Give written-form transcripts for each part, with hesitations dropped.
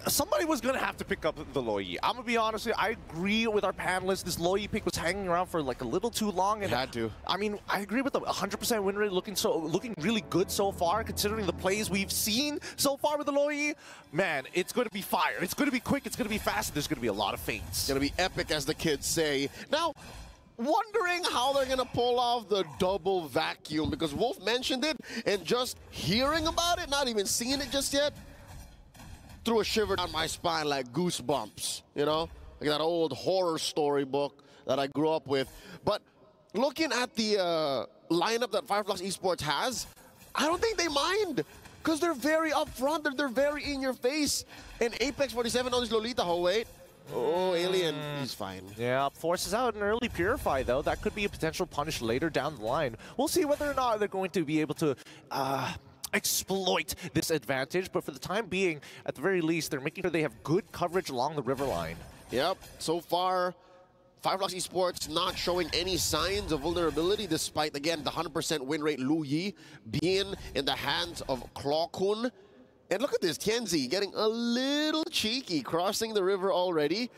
somebody was going to have to pick up the Loyi. I'm going to be honest with you, I agree with our panelists. This Loyi pick was hanging around for like a little too long. And had to. I mean, I agree with the 100% win rate looking really good so far, considering the plays we've seen so far with the Loyi. Man, it's going to be fire. It's going to be quick. It's going to be fast. There's going to be a lot of feints. It's going to be epic, as the kids say. Now, wondering how they're going to pull off the double vacuum, because Wolf mentioned it, and just hearing about it, not even seeing it just yet, threw a shiver down my spine like goosebumps, you know? Like that old horror storybook that I grew up with. But looking at the lineup that Flux Esports has, I don't think they mind, because they're very upfront, they're very in your face. And Apex 47 on this Lolita, oh wait. Oh, Alien, he's fine. Yeah, forces out an early Purify, though. That could be a potential punish later down the line. We'll see whether or not they're going to be able to exploit this advantage, but for the time being, at the very least, they're making sure they have good coverage along the river line. Yep, so far, Flux Esports not showing any signs of vulnerability, despite, again, the 100% win rate Lu Yi being in the hands of Claw-kun. And look at this, Tianzi getting a little cheeky, crossing the river already.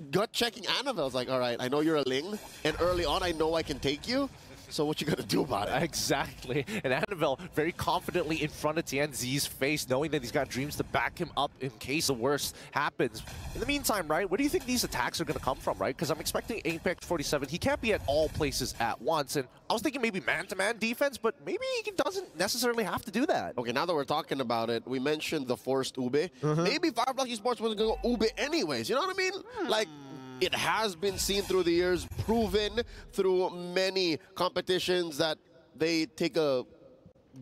Gut checking Annabelle's like, all right, I know you're a Ling, and early on I know I can take you. So what you gonna do about it? Exactly. And Annabelle very confidently in front of Tianzi's face, knowing that he's got dreams to back him up in case the worst happens. In the meantime, right, where do you think these attacks are gonna come from, right? Because I'm expecting Apex 47. He can't be at all places at once. And I was thinking maybe man-to-man defense, but maybe he doesn't necessarily have to do that. Okay, now that we're talking about it, we mentioned the forced Ube. Maybe Flux Esports wasn't gonna go Ube anyways, you know what I mean? Like, it has been seen through the years, proven through many competitions that they take a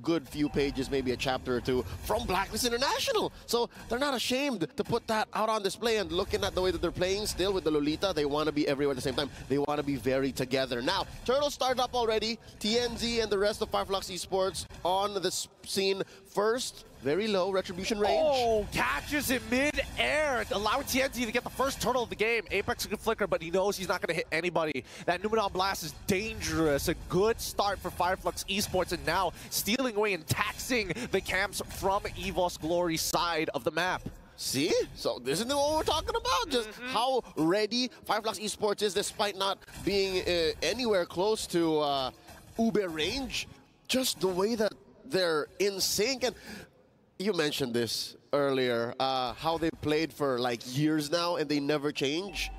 good few pages, maybe a chapter or two, from Blacklist International. So they're not ashamed to put that out on display, and looking at the way that they're playing still with the Lolita, they want to be everywhere at the same time. They want to be very together. Now, Turtle started up already. TNZ and the rest of Flux Esports on the scene first. Very low retribution range. Oh, catches in mid-air, allowing TNT to get the first turtle of the game. Apex can flicker, but he knows he's not going to hit anybody. That Numenon Blast is dangerous. A good start for Flux Esports, and now stealing away and taxing the camps from EVOS Glory's side of the map. See? So this is what we're talking about. Just how ready Flux Esports is, despite not being anywhere close to Ube range. Just the way that they're in sync. And you mentioned this earlier, how they played for like years now and they never change.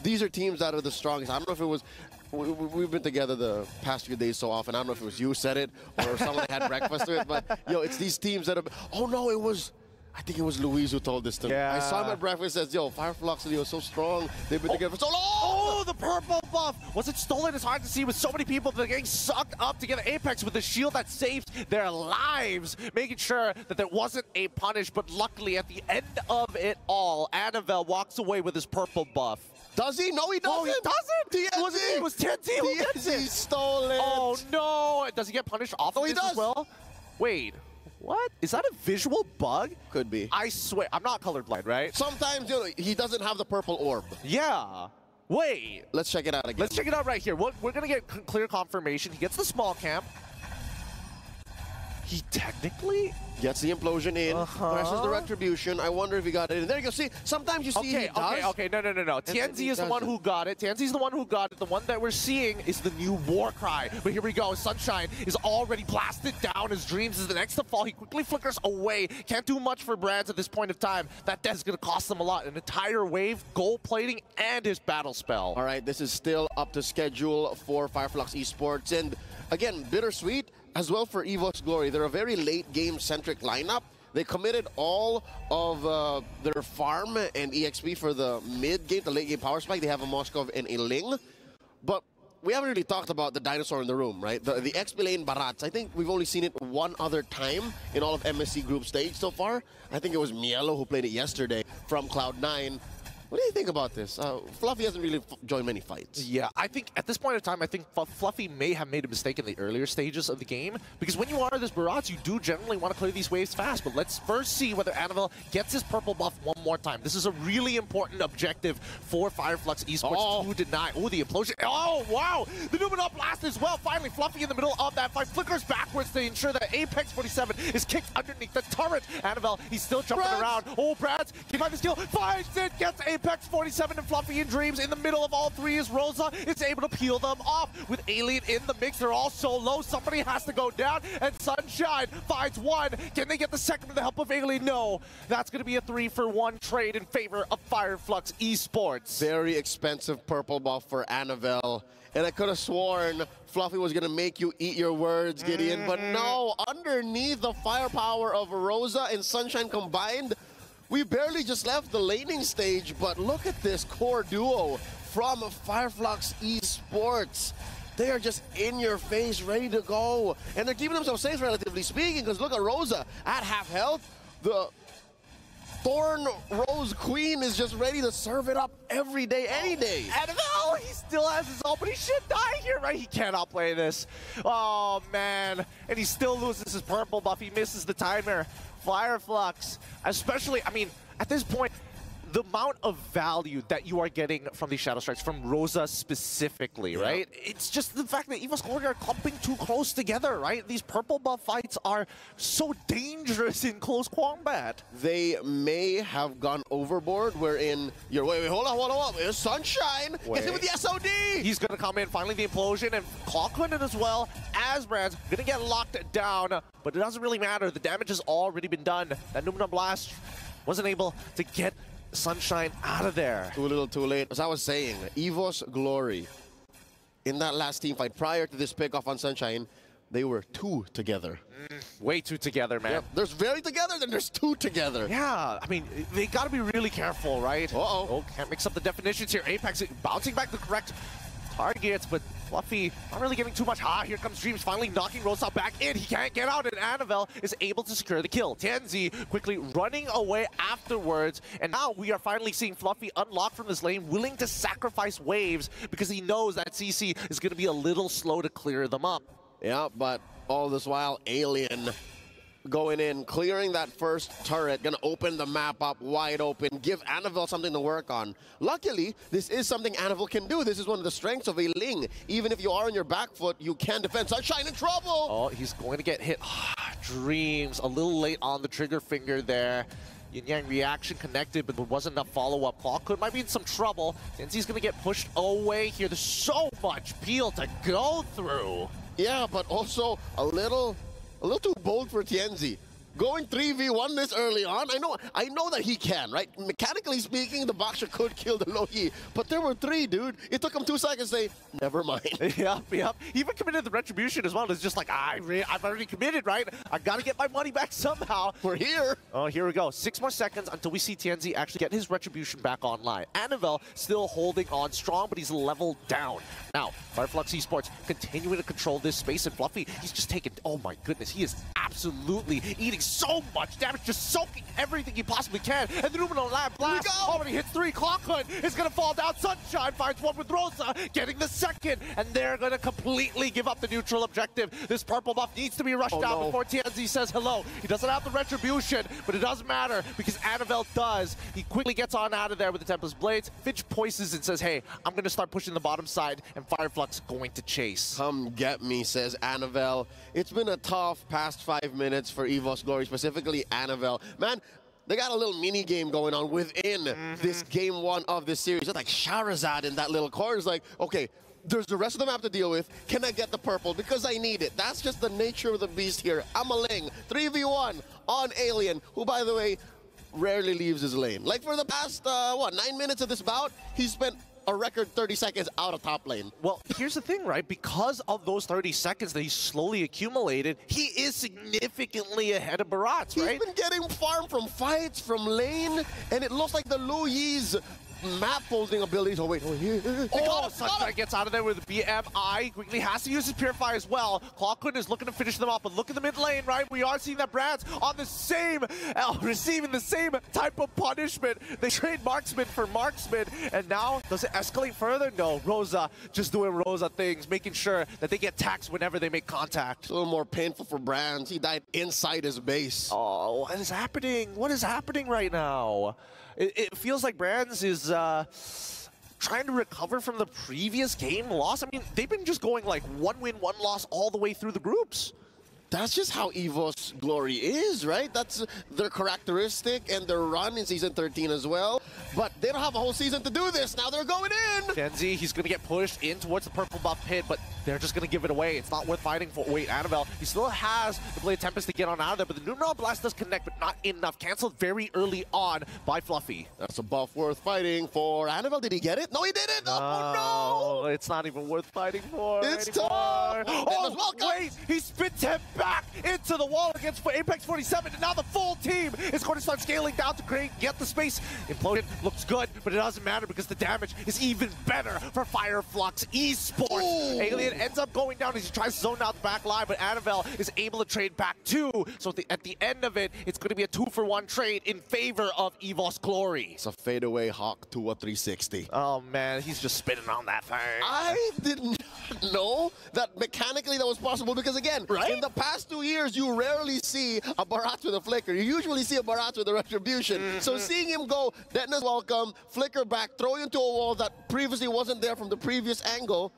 These are teams that are the strongest. I don't know if it was, we've been together the past few days so often. I don't know if it was you said it or someone I had breakfast with, but yo, it's these teams that have, oh no, it was, I think it was Luis who told this to me. I saw him at breakfast and says, yo, Flux are so strong. They've been together for so long. Oh, the purple buff. Was it stolen? It's hard to see with so many people that are getting sucked up together. Apex with the shield that saved their lives, making sure that there wasn't a punish. But luckily, at the end of it all, Annabelle walks away with his purple buff. Does he? No, he doesn't. Oh, he doesn't? It was TNT who gets it. He stole it. Oh, no. Does he get punished off of this as well? Wait. What? Is that a visual bug? Could be. I swear. I'm not colorblind, right? Sometimes, you know, he doesn't have the purple orb. Yeah. Wait. Let's check it out again. Let's check it out right here. We're going to get clear confirmation. He gets the small camp. He technically gets the implosion in, presses the retribution. I wonder if he got it in. There you go. See, sometimes you see he does. Okay. No. TNZ is the one who got it. TNZ is the one who got it. The one that we're seeing is the new war cry. But here we go. Sunshine is already blasted down. His dreams is the next to fall. He quickly flickers away. Can't do much for Brands at this point of time. That death is going to cost them a lot. An entire wave, gold plating, and his battle spell. All right, this is still up to schedule for Flux Esports. And again, bittersweet as well for EVOS Glory. They're a very late game-centric lineup. They committed all of their farm and EXP for the mid-game, the late-game power spike. They have a Moskov and a Ling. But we haven't really talked about the dinosaur in the room, right? The XP lane Barats. I think we've only seen it one other time in all of MSC group stage so far. I think it was Mielo who played it yesterday from Cloud9. What do you think about this? Fluffy hasn't really joined many fights. Yeah, I think at this point in time, I think Fluffy may have made a mistake in the earlier stages of the game, because when you are this Barats, you do generally want to clear these waves fast. But let's first see whether Annabelle gets his purple buff one more time. This is a really important objective for Flux Esports to deny. Oh, the implosion. Oh, wow. The Numenor Blast as well. Finally, Fluffy in the middle of that fight flickers backwards to ensure that Apex 47 is kicked underneath the turret. Annabelle, he's still jumping around. Oh, Brads, he finds the skill, finds it, gets Apex 47 and Fluffy in Dreams. In the middle of all three is Rosa. It's able to peel them off. With Alien in the mix, they're all so low. Somebody has to go down, and Sunshine finds one. Can they get the second with the help of Alien? No. That's going to be a 3-for-1 trade in favor of Flux Esports. Very expensive purple buff for Annabelle. And I could have sworn Fluffy was going to make you eat your words, Gideon. But no, underneath the firepower of Rosa and Sunshine combined, we barely just left the laning stage. But look at this core duo from Flux Esports. They are just in your face, ready to go. And they're keeping themselves safe, relatively speaking, because look at Rosa at half health. The Thorn Rose Queen is just ready to serve it up every day, any day. Annabelle, he still has his ult, but he should die here, right? He cannot play this. Oh, man. And he still loses his purple buff. He misses the timer. Flux, especially, I mean, at this point, the amount of value that you are getting from these Shadow Strikes, from Rosa specifically, right? It's just the fact that EVOS Glory are clumping too close together, right? These purple buff fights are so dangerous in close combat. They may have gone overboard wherein you're, wait, hold on. It's Sunshine. Gets him with the SOD. He's going to come in, finally the implosion, and Clockwind as well as Brands going to get locked down, but it doesn't really matter. The damage has already been done. That Numenor Blast wasn't able to get Sunshine out of there. Too little, too late. As I was saying, EVOS Glory, in that last team fight prior to this pick off on Sunshine, they were two together. Way two together, man. Yep. There's very together, then there's two together. Yeah, I mean, they got to be really careful, right? Oh, can't mix up the definitions here. Apex bouncing back the correct targets, but Fluffy not really getting too much. Here comes Dreams, finally knocking Rosa back in. He can't get out, and Annabelle is able to secure the kill. TNZ quickly running away afterwards, and now we are finally seeing Fluffy unlock from this lane, willing to sacrifice waves because he knows that CC is going to be a little slow to clear them up. Yeah, but all this while, Alien going in, clearing that first turret, gonna open the map up wide open, give Annabelle something to work on. Luckily, this is something Annabelle can do. This is one of the strengths of a Ling. Even if you are on your back foot, you can defend. Sunshine in trouble! Oh, he's going to get hit. Dreams, a little late on the trigger finger there. Yin Yang reaction connected, but there wasn't enough follow-up. Clockwood might be in some trouble. Tenzi's gonna get pushed away here. There's so much peel to go through. Yeah, but also a little too bold for Tienzi. Going 3v1 this early on, I know that he can, right? Mechanically speaking, the Boxer could kill the Loki, but there were three, dude. It took him 2 seconds to say, never mind. Yep. He even committed the retribution as well. It's just like, I've already committed, right? I gotta get my money back somehow. We're here. Oh, here we go. 6 more seconds until we see Tienzi actually get his retribution back online. Annabelle still holding on strong, but he's leveled down. Now, Flux Esports continuing to control this space, and Fluffy, he's just taking, oh my goodness, he is absolutely eating so much damage, just soaking everything he possibly can. And the Numenor Blast already hits 3. Clockwood is going to fall down. Sunshine finds one with Rosa, getting the second, and they're going to completely give up the neutral objective. This purple buff needs to be rushed out before TNZ says hello. He doesn't have the retribution, but it doesn't matter because Annabelle does. He quickly gets on out of there with the Tempest Blades. Fitch poises and says, hey, I'm going to start pushing the bottom side, and Flux going to chase. Come get me, says Annabelle. It's been a tough past 5 minutes for EVOS Glory, specifically Annabelle. Man, they got a little mini game going on within this game 1 of this series. It's like Charizard in that little corner. It's like, okay, there's the rest of the map to deal with. Can I get the purple? Because I need it. That's just the nature of the beast here. I'm a Ling. 3v1 on Alien, who, by the way, rarely leaves his lane. Like for the past, 9 minutes of this bout, he spent a record 30 seconds out of top lane. Well, here's the thing, right? Because of those 30 seconds that he slowly accumulated, he is significantly ahead of Barats, right? He's been getting farm from fights, from lane, and it looks like the Lu Yi's map folding abilities. Oh, wait. Oh, Sunshine gets out of there with BMI. Quickly has to use his Purify as well. Clockwood is looking to finish them off, but look at the mid lane, right? We are seeing that Brad's on the same, receiving the same type of punishment. They trade marksman for marksman, and now, does it escalate further? No, Rosa just doing Rosa things, making sure that they get taxed whenever they make contact. It's a little more painful for Brands. He died inside his base. Oh, what is happening? What is happening right now? It feels like Brands is trying to recover from the previous game loss. I mean, they've been just going like 1 win, 1 loss all the way through the groups. That's just how EVOS Glory is, right? That's their characteristic and their run in Season 13 as well. But they don't have a whole season to do this. Now they're going in. Genzi, he's going to get pushed in towards the purple buff pit, but they're just going to give it away. It's not worth fighting for. Wait, Annabelle, he still has the Blade Tempest to get on out of there, but the Numeron Blast does connect, but not enough. Canceled very early on by Fluffy. That's a buff worth fighting for. Annabelle, did he get it? No, he didn't. Oh, no. It's not even worth fighting for It's anymore. tough. Oh, wait, he spits him back into the wall against Apex 47, and now the full team is going to start scaling down to get the space. Implosion looks good, but it doesn't matter because the damage is even better for Flux Esports. Ooh. Alien ends up going down as he tries to zone out the back line, but Annabelle is able to trade back too. So at the end of it, it's going to be a 2-for-1 trade in favor of EVOS Glory. It's a fadeaway Hawk to a 360. Oh man, he's just spinning on that thing. I didn't know that mechanically that was possible because again, right? In the past 2 years, you rarely see a Barat with a flicker. You usually see a Barat with a retribution. So seeing him go, Detna's welcome, flicker back, throw you into a wall that previously wasn't there from the previous angle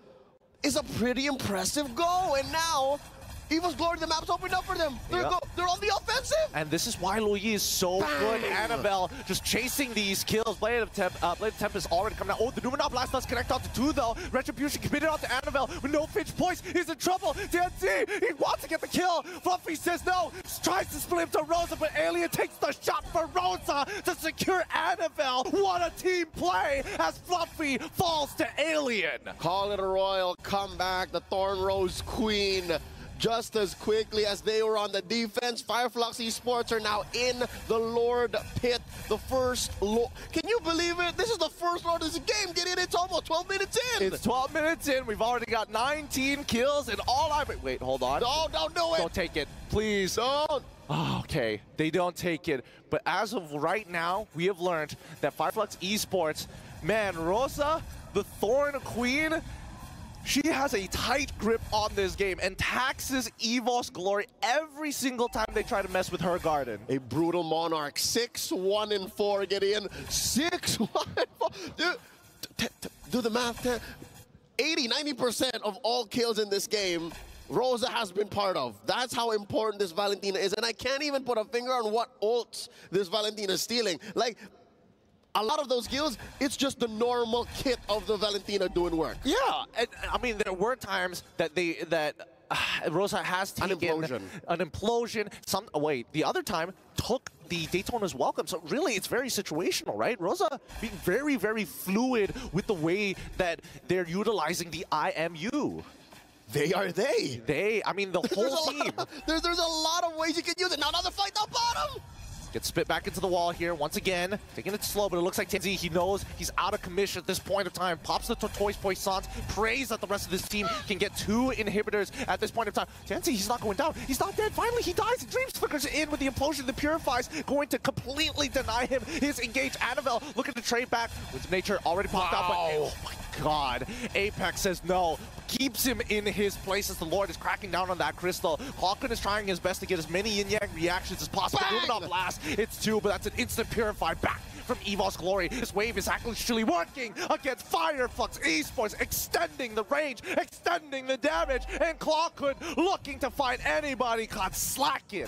is a pretty impressive go. And now, EVOS Glory, the map's opened up for them. They're on the offensive. And this is why Louis is so good. Annabelle just chasing these kills. Blade of Tempest already coming out. Oh, the Numeron Blast does connect onto 2 though. Retribution committed onto Annabelle with no pinch points. He's in trouble. TNT, he wants to get the kill. Fluffy says no. Tries to split him to Rosa, but Alien takes the shot for Rosa to secure Annabelle. What a team play as Fluffy falls to Alien. Call it a royal comeback. The Thorn Rose Queen. Just as quickly as they were on the defense, Flux Esports are now in the Lord Pit. The first Lord. Can you believe it? This is the first Lord of this game. Get in. It's almost 12 minutes in. It's 12 minutes in. We've already got 19 kills and all I... Wait, hold on. No, don't do it. Don't take it. Please. Don't. Oh, okay, they don't take it. But as of right now, we have learned that Flux Esports, man, Rosa, the Thorn Queen, she has a tight grip on this game and taxes EVOS Glory every single time they try to mess with her garden. A brutal Monarch, 6-1-4, get in. 6-1-4. Do the math. 80-90% of all kills in this game, Rosa has been part of. That's how important this Valentina is. And I can't even put a finger on what ults this Valentina is stealing. Like, a lot of those kills, it's just the normal kit of the Valentina doing work. Yeah, and, I mean, there were times that Rosa has taken an implosion. The other time took the Daytona's welcome. So really, it's very situational, right? Rosa being very, very fluid with the way that they're utilizing the IMU. They are they. I mean, the whole team. There's a lot of ways you can use it. Now another fight down bottom. Gets spit back into the wall here once again. Taking it slow, but it looks like TNZ, he knows he's out of commission at this point of time. Pops the Tortoise Poissons, prays that the rest of this team can get 2 inhibitors at this point of time. TNZ, he's not going down. He's not dead. Finally, he dies. Dreams flickers in with the implosion. The Purifies going to completely deny him his engage. Annabelle looking to trade back with nature already popped out, but oh my god. Apex says no. Keeps him in his place as the Lord is cracking down on that crystal. Hawken is trying his best to get as many yin-yang reactions as possible. Numeron Blast, it's 2, but that's an instant Purify back from EVOS Glory. This wave is actually working against Flux Esports, extending the range, extending the damage, and Clockwood looking to find anybody caught slacking.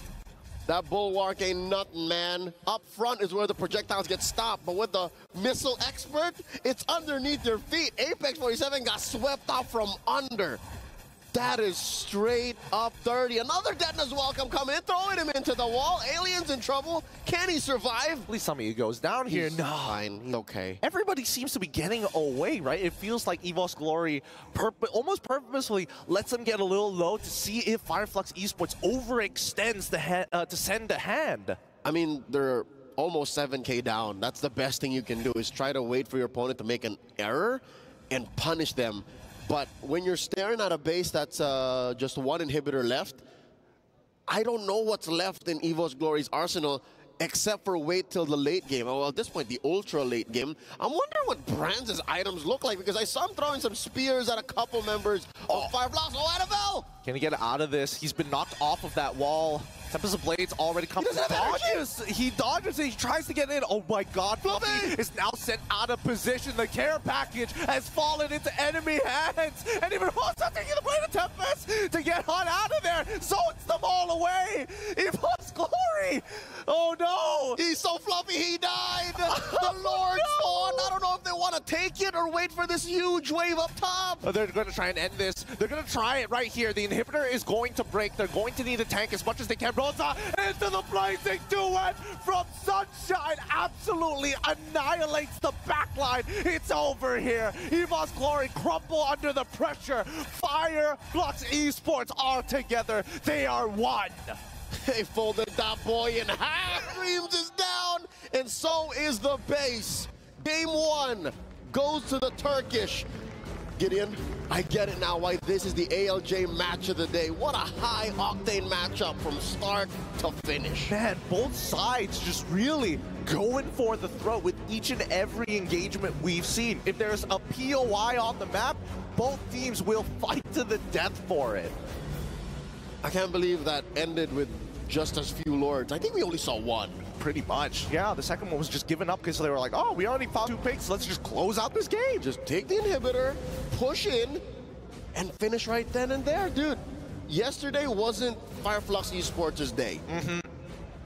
That bulwark ain't nothing, man. Up front is where the projectiles get stopped, but with the missile expert, it's underneath your feet. Apex 47 got swept out from under. That is straight up dirty. Another Detna's welcome coming in, throwing him into the wall. Alien's in trouble. Can he survive? At least some of you goes down here. He's fine. He's okay. Everybody seems to be getting away, right? It feels like EVOS Glory almost purposefully lets them get a little low to see if Flux Esports overextends the to send a hand. I mean, they're almost 7K down. That's the best thing you can do, is try to wait for your opponent to make an error and punish them. But when you're staring at a base that's just one inhibitor left, I don't know what's left in EVOS Glory's arsenal except for wait till the late game. Well, at this point, the ultra late game. I'm wondering what Brands' items look like, because I saw him throwing some spears at a couple members of Fireflux. Oh, Annabelle! Can he get out of this? He's been knocked off of that wall. Tempest of Blades already comes. He dodges it. He tries to get in. Oh my God, Fluffy is now sent out of position. The care package has fallen into enemy hands. And even taking the blade of Tempest to get Hunt out of there. Zones them all away. EVOS Glory. Oh no. He's so fluffy, he died. The Lord spawned. I don't know if they want to take it or wait for this huge wave up top. Oh, they're going to try and end this. They're going to try it right here. The inhibitor is going to break. They're going to need a tank as much as they can. Rosa into the blazing duet from Sunshine. Absolutely annihilates the backline. It's over here. EVOS Glory crumble under the pressure. Fire, Flux Esports are together. They are one. They folded that boy in half. Dreams is down, and so is the base. Game 1 goes to the Turkish. Gideon, I get it now why this is the ALJ match of the day. What a high-octane matchup from start to finish. Man, both sides just really going for the throat with each and every engagement we've seen. If there's a POI on the map, both teams will fight to the death for it. I can't believe that ended with just as few Lords. I think we only saw one. Pretty much. Yeah, the second one was just given up because they were like, oh, we already found 2 picks. Let's just close out this game. Just take the inhibitor, push in, and finish right then and there. Dude, yesterday wasn't Fireflux Esports' day.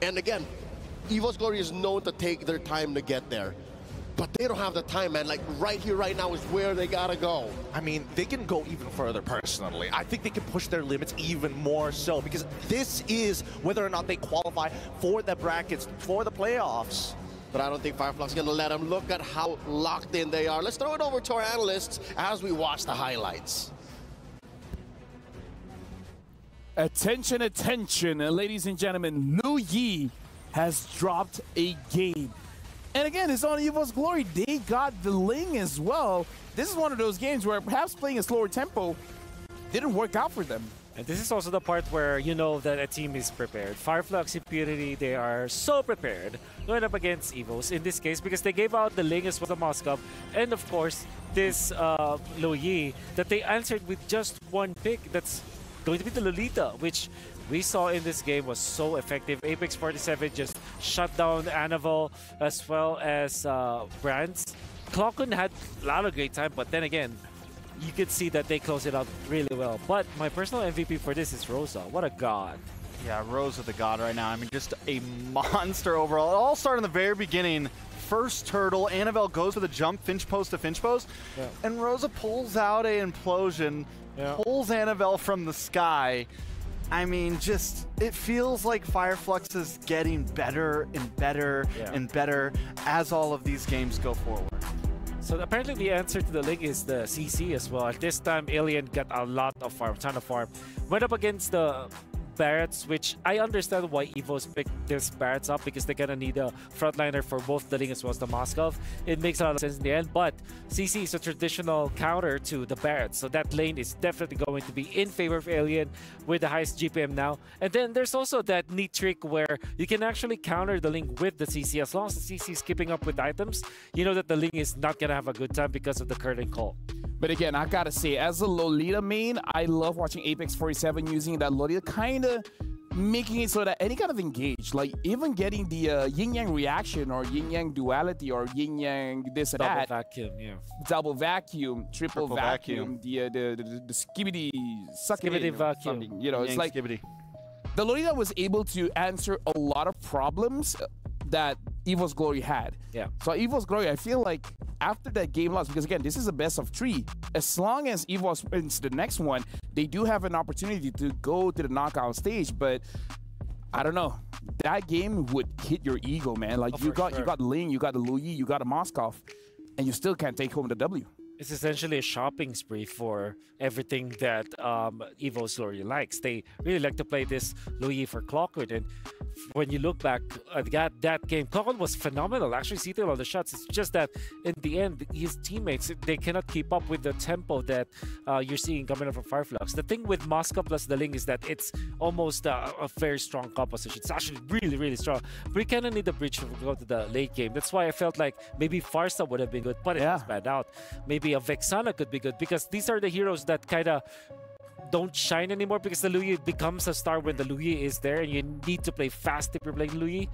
And again, EVOS Glory is known to take their time to get there. But they don't have the time, man. Like, right here, right now is where they gotta go. I mean, they can go even further, personally. I think they can push their limits even more so, because this is whether or not they qualify for the brackets, for the playoffs. But I don't think Fireflux is gonna let them. Look at how locked in they are. Let's throw it over to our analysts as we watch the highlights. Attention, attention, ladies and gentlemen. Lu Yi has dropped a game. And again, it's on EVOS Glory. They got the Ling as well. This is one of those games where perhaps playing a slower tempo didn't work out for them. And this is also the part where you know that a team is prepared. Fireflux Impurity, they are so prepared going up against EVOS in this case because they gave out the Ling as well as the Moskov. And of course, this Lu Yi that they answered with just one pick. That's going to be the Lolita, which we saw in this game was so effective. Apex 47 just shut down Anavel as well as Brands. Clockun had a lot of great time, but then again, you could see that they closed it out really well. But my personal MVP for this is Rosa. What a god. Yeah, Rosa the god right now. I mean, just a monster overall. It all started in the very beginning. First turtle, Anavel goes for the jump, Finch post to Finch post, and Rosa pulls out a implosion, pulls Anavel from the sky. I mean, just, it feels like Fireflux is getting better and better and better as all of these games go forward. So apparently the answer to the Ling is the CC as well. At this time, Alien got a lot of farm, ton of farm. Went up against the Barretts, which I understand why EVOS picked this Barretts up because they're gonna need a frontliner for both the Ling as well as the Moskov. It makes a lot of sense in the end, but CC is a traditional counter to the Barretts, so that lane is definitely going to be in favor of Alien with the highest GPM now. And then there's also that neat trick where you can actually counter the Ling with the CC. As long as the CC is keeping up with items, you know that the Ling is not gonna have a good time because of the curtain call. But again, I gotta say, as a Lolita main, I love watching Apex 47 using that Lolita, kind of making it so that any kind of engage, like even getting the yin-yang reaction or yin-yang duality or yin-yang this and that. Double vacuum, Double vacuum, triple vacuum, the skibbity, suckity vacuum. You know, it's like skibbity. The Lolita was able to answer a lot of problems that EVOS Glory had. So EVOS Glory, I feel like after that game loss, because again, this is a best of 3. As long as EVOS wins the next one, they do have an opportunity to go to the knockout stage. But I don't know, that game would hit your ego, man. Like you got Ling, you got the Lu Yi, you got a Moskov, and you still can't take home the W. It's essentially a shopping spree for everything that EVOS Glory likes. They really like to play this Lu Yi for Clockwood, and when you look back at that game, Kokon was phenomenal. Actually, seeing all the shots. It's just that in the end, his teammates, they cannot keep up with the tempo that you're seeing coming up from Fireflux. The thing with Moscow plus the Ling is that it's almost a very strong composition. It's actually really, really strong. But you kind of need a bridge to go to the late game. That's why I felt like maybe Farsa would have been good, but it was bad out. Maybe a Vexana could be good, because these are the heroes that kind of don't shine anymore, because the Luyi becomes a star when the Luyi is there, and you need to play fast if you're playing Luyi,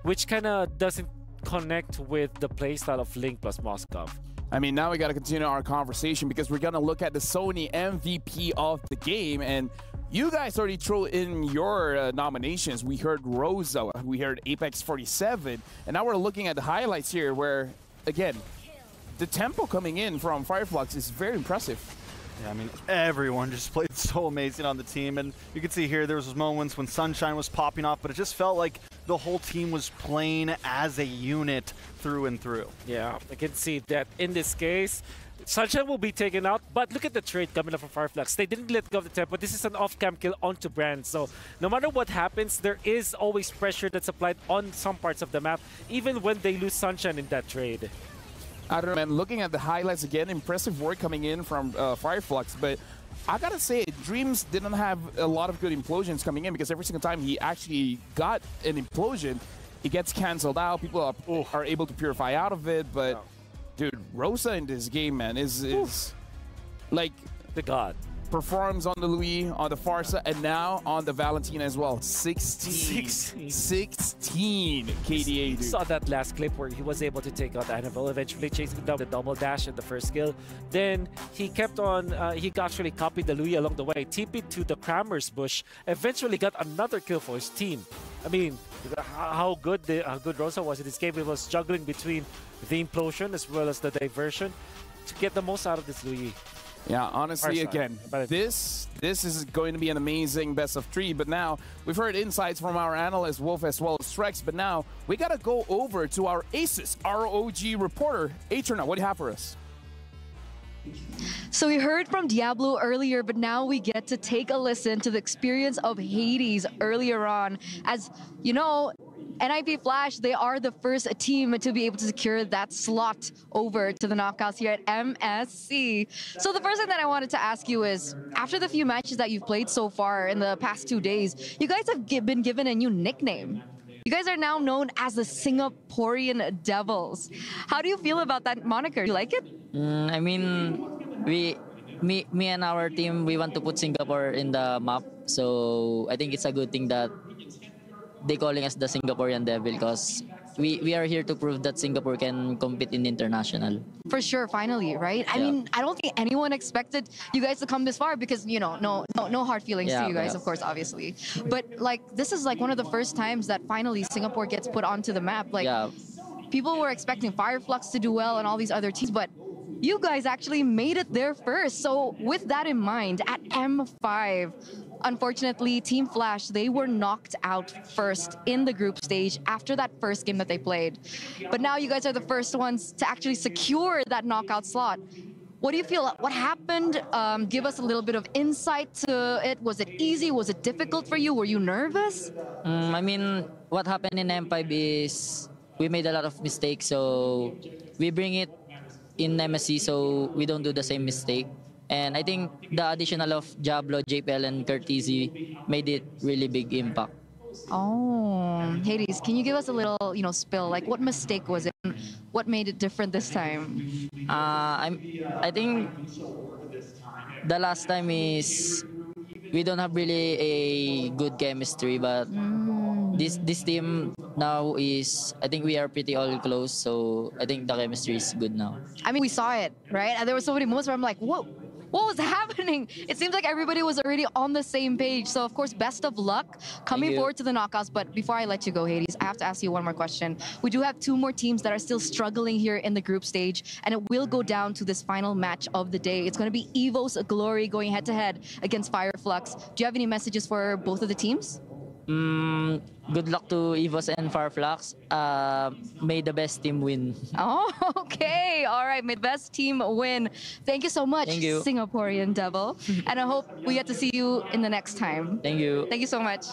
which kind of doesn't connect with the playstyle of Link plus Moskov. I mean, now we got to continue our conversation, because we're going to look at the Sony MVP of the game, and you guys already threw in your nominations. We heard Rosa, we heard Apex 47, and now we're looking at the highlights here where, again, the tempo coming in from Fireflux is very impressive. Yeah, I mean, everyone just played so amazing on the team, and you can see here there was those moments when Sunshine was popping off, but it just felt like the whole team was playing as a unit through and through. Yeah, I can see that in this case. Sunshine will be taken out, but look at the trade coming up from Fireflux. They didn't let go of the tempo. This is an off-cam kill onto Brand, so no matter what happens, there is always pressure that's applied on some parts of the map, even when they lose Sunshine in that trade. I don't know, man. Looking at the highlights again, impressive work coming in from Fireflux, but I gotta say, Dreams didn't have a lot of good implosions coming in, because every single time he actually got an implosion, it gets canceled out. People are able to purify out of it, but dude, Rosa in this game, man, is like the god. Performs on the Louis, on the Farsa, and now on the Valentina as well. 16 KDA, dude. Saw that last clip where he was able to take out Annabelle, eventually chasing down the double dash in the first kill. Then he kept on, he actually copied the Louis along the way, TP'd to the Kramer's bush, eventually got another kill for his team. I mean, how good Rosa was in this game. He was juggling between the implosion as well as the diversion to get the most out of this Louis. Yeah, honestly, again, this is going to be an amazing best of 3, but now we've heard insights from our analyst Wolf as well as Strex, but now we got to go over to our Aces ROG reporter. Atrina, what do you have for us? So we heard from Diablo earlier, but now we get to take a listen to the experience of Hades earlier on. As you know, NIP Flash, they are the first team to be able to secure that slot over to the knockouts here at MSC. So the first thing that I wanted to ask you is, after the few matches that you've played so far in the past 2 days, you guys have been given a new nickname. You guys are now known as the Singaporean Devils. How do you feel about that moniker? You like it? I mean, me and our team, we want to put Singapore in the map. So I think it's a good thing that they calling us the Singaporean Devil, because we are here to prove that Singapore can compete in international. For sure, finally, right? I mean, I don't think anyone expected you guys to come this far, because, you know, no hard feelings to you guys, of course, obviously. But like, this is like one of the first times that finally Singapore gets put onto the map. Like, people were expecting Fireflux to do well and all these other teams, but you guys actually made it there first. So with that in mind, at M5, unfortunately, Team Flash, they were knocked out first in the group stage after that first game that they played. But now you guys are the first ones to actually secure that knockout slot. What do you feel? What happened? Give us a little bit of insight to it. Was it easy? Was it difficult for you? Were you nervous? I mean, what happened in M5 is we made a lot of mistakes, so we bring it in MSC so we don't do the same mistake. And I think the additional of Diablo, JPL, and Curtizy made it really big impact. Oh, Hades, can you give us a little, spill? Like, what mistake was it? What made it different this time? I think the last time is we don't have really a good chemistry, but this team now is, I think we are pretty all close, so I think the chemistry is good now. I mean, we saw it, right? And there were so many moments where I'm like, whoa. What was happening? It seems like everybody was already on the same page. So, of course, best of luck coming forward to the knockouts. But before I let you go, Hades, I have to ask you one more question. We do have 2 more teams that are still struggling here in the group stage, and it will go down to this final match of the day. It's going to be EVOS Glory going head-to-head against Fireflux. Do you have any messages for both of the teams? Good luck to EVOS and Fireflux. May the best team win. Oh, okay. All right. May the best team win. Thank you so much, Thank you. Singaporean Devil. And I hope we get to see you in the next time. Thank you. Thank you so much.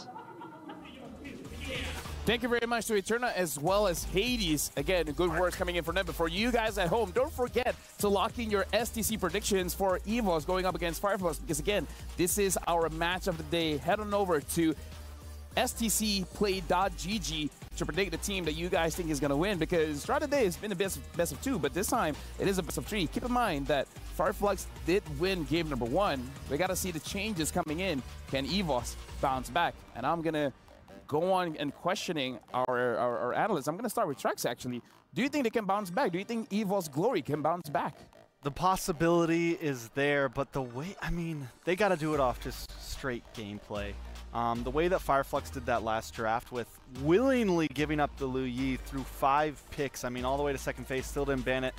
Thank you very much to Eterna as well as Hades. Again, good words coming in from them. But for you guys at home, don't forget to lock in your STC predictions for EVOS going up against Fireflux, because again, this is our match of the day. Head on over to stcplay.gg to predict the team that you guys think is going to win, because throughout the day it's been a best of 2, but this time it is a best of 3. Keep in mind that Fireflux did win game number 1. We got to see the changes coming in. Can EVOS bounce back? And I'm going to go on and questioning our analysts. I'm going to start with Trex, actually. Do you think they can bounce back? Do you think EVOS Glory can bounce back? The possibility is there, but the way, I mean, they got to do it off just straight gameplay. The way that Fireflux did that last draft with willingly giving up the Lu Yi through 5 picks, I mean, all the way to second phase, still didn't ban it.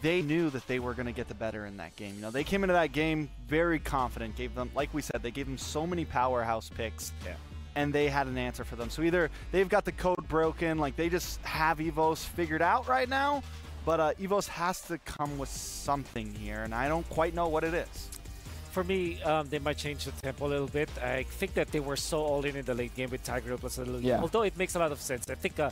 They knew that they were going to get the better in that game. You know, they came into that game very confident, gave them, like we said, they gave them so many powerhouse picks. Yeah. And they had an answer for them. So either they've got the code broken, like they just have EVOS figured out right now, but EVOS has to come with something here, and I don't quite know what it is. For me, they might change the tempo a little bit. I think that they were so all in the late game with Tiger plus a little. Yeah. Although it makes a lot of sense. I think, I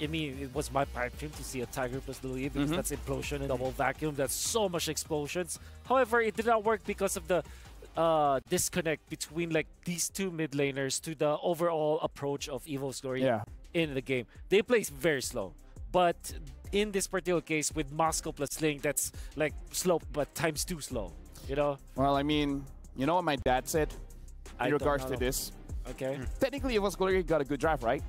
mean, it was my pipe dream to see a Tiger plus Louis, because that's implosion and double vacuum. That's so much explosions. However, it did not work because of the disconnect between like these two mid laners to the overall approach of EVOS Glory in the game. They play very slow, but in this particular case with Moscow plus Link, that's like slow but times 2 slow. You know? Well, I mean, you know what my dad said in regards to this? Okay. Technically, EVOS Glory got a good draft, right?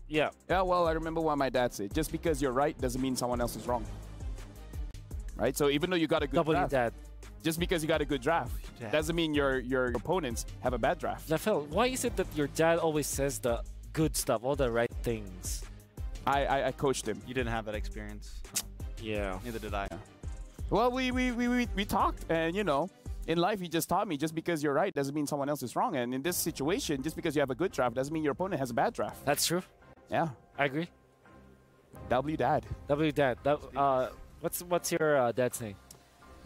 Yeah. Yeah, well, I remember what my dad said. Just because you're right doesn't mean someone else is wrong. Right? So even though you got a good draft, dad. Just because you got a good draft doesn't mean your opponents have a bad draft. Lafel, why is it that your dad always says the good stuff, all the right things? I coached him. You didn't have that experience. Yeah. Neither did I. Well, we talked, and you know, in life he just taught me just because you're right doesn't mean someone else is wrong. And in this situation, just because you have a good draft doesn't mean your opponent has a bad draft. That's true. Yeah. I agree. W Dad. W Dad. What's your dad's name?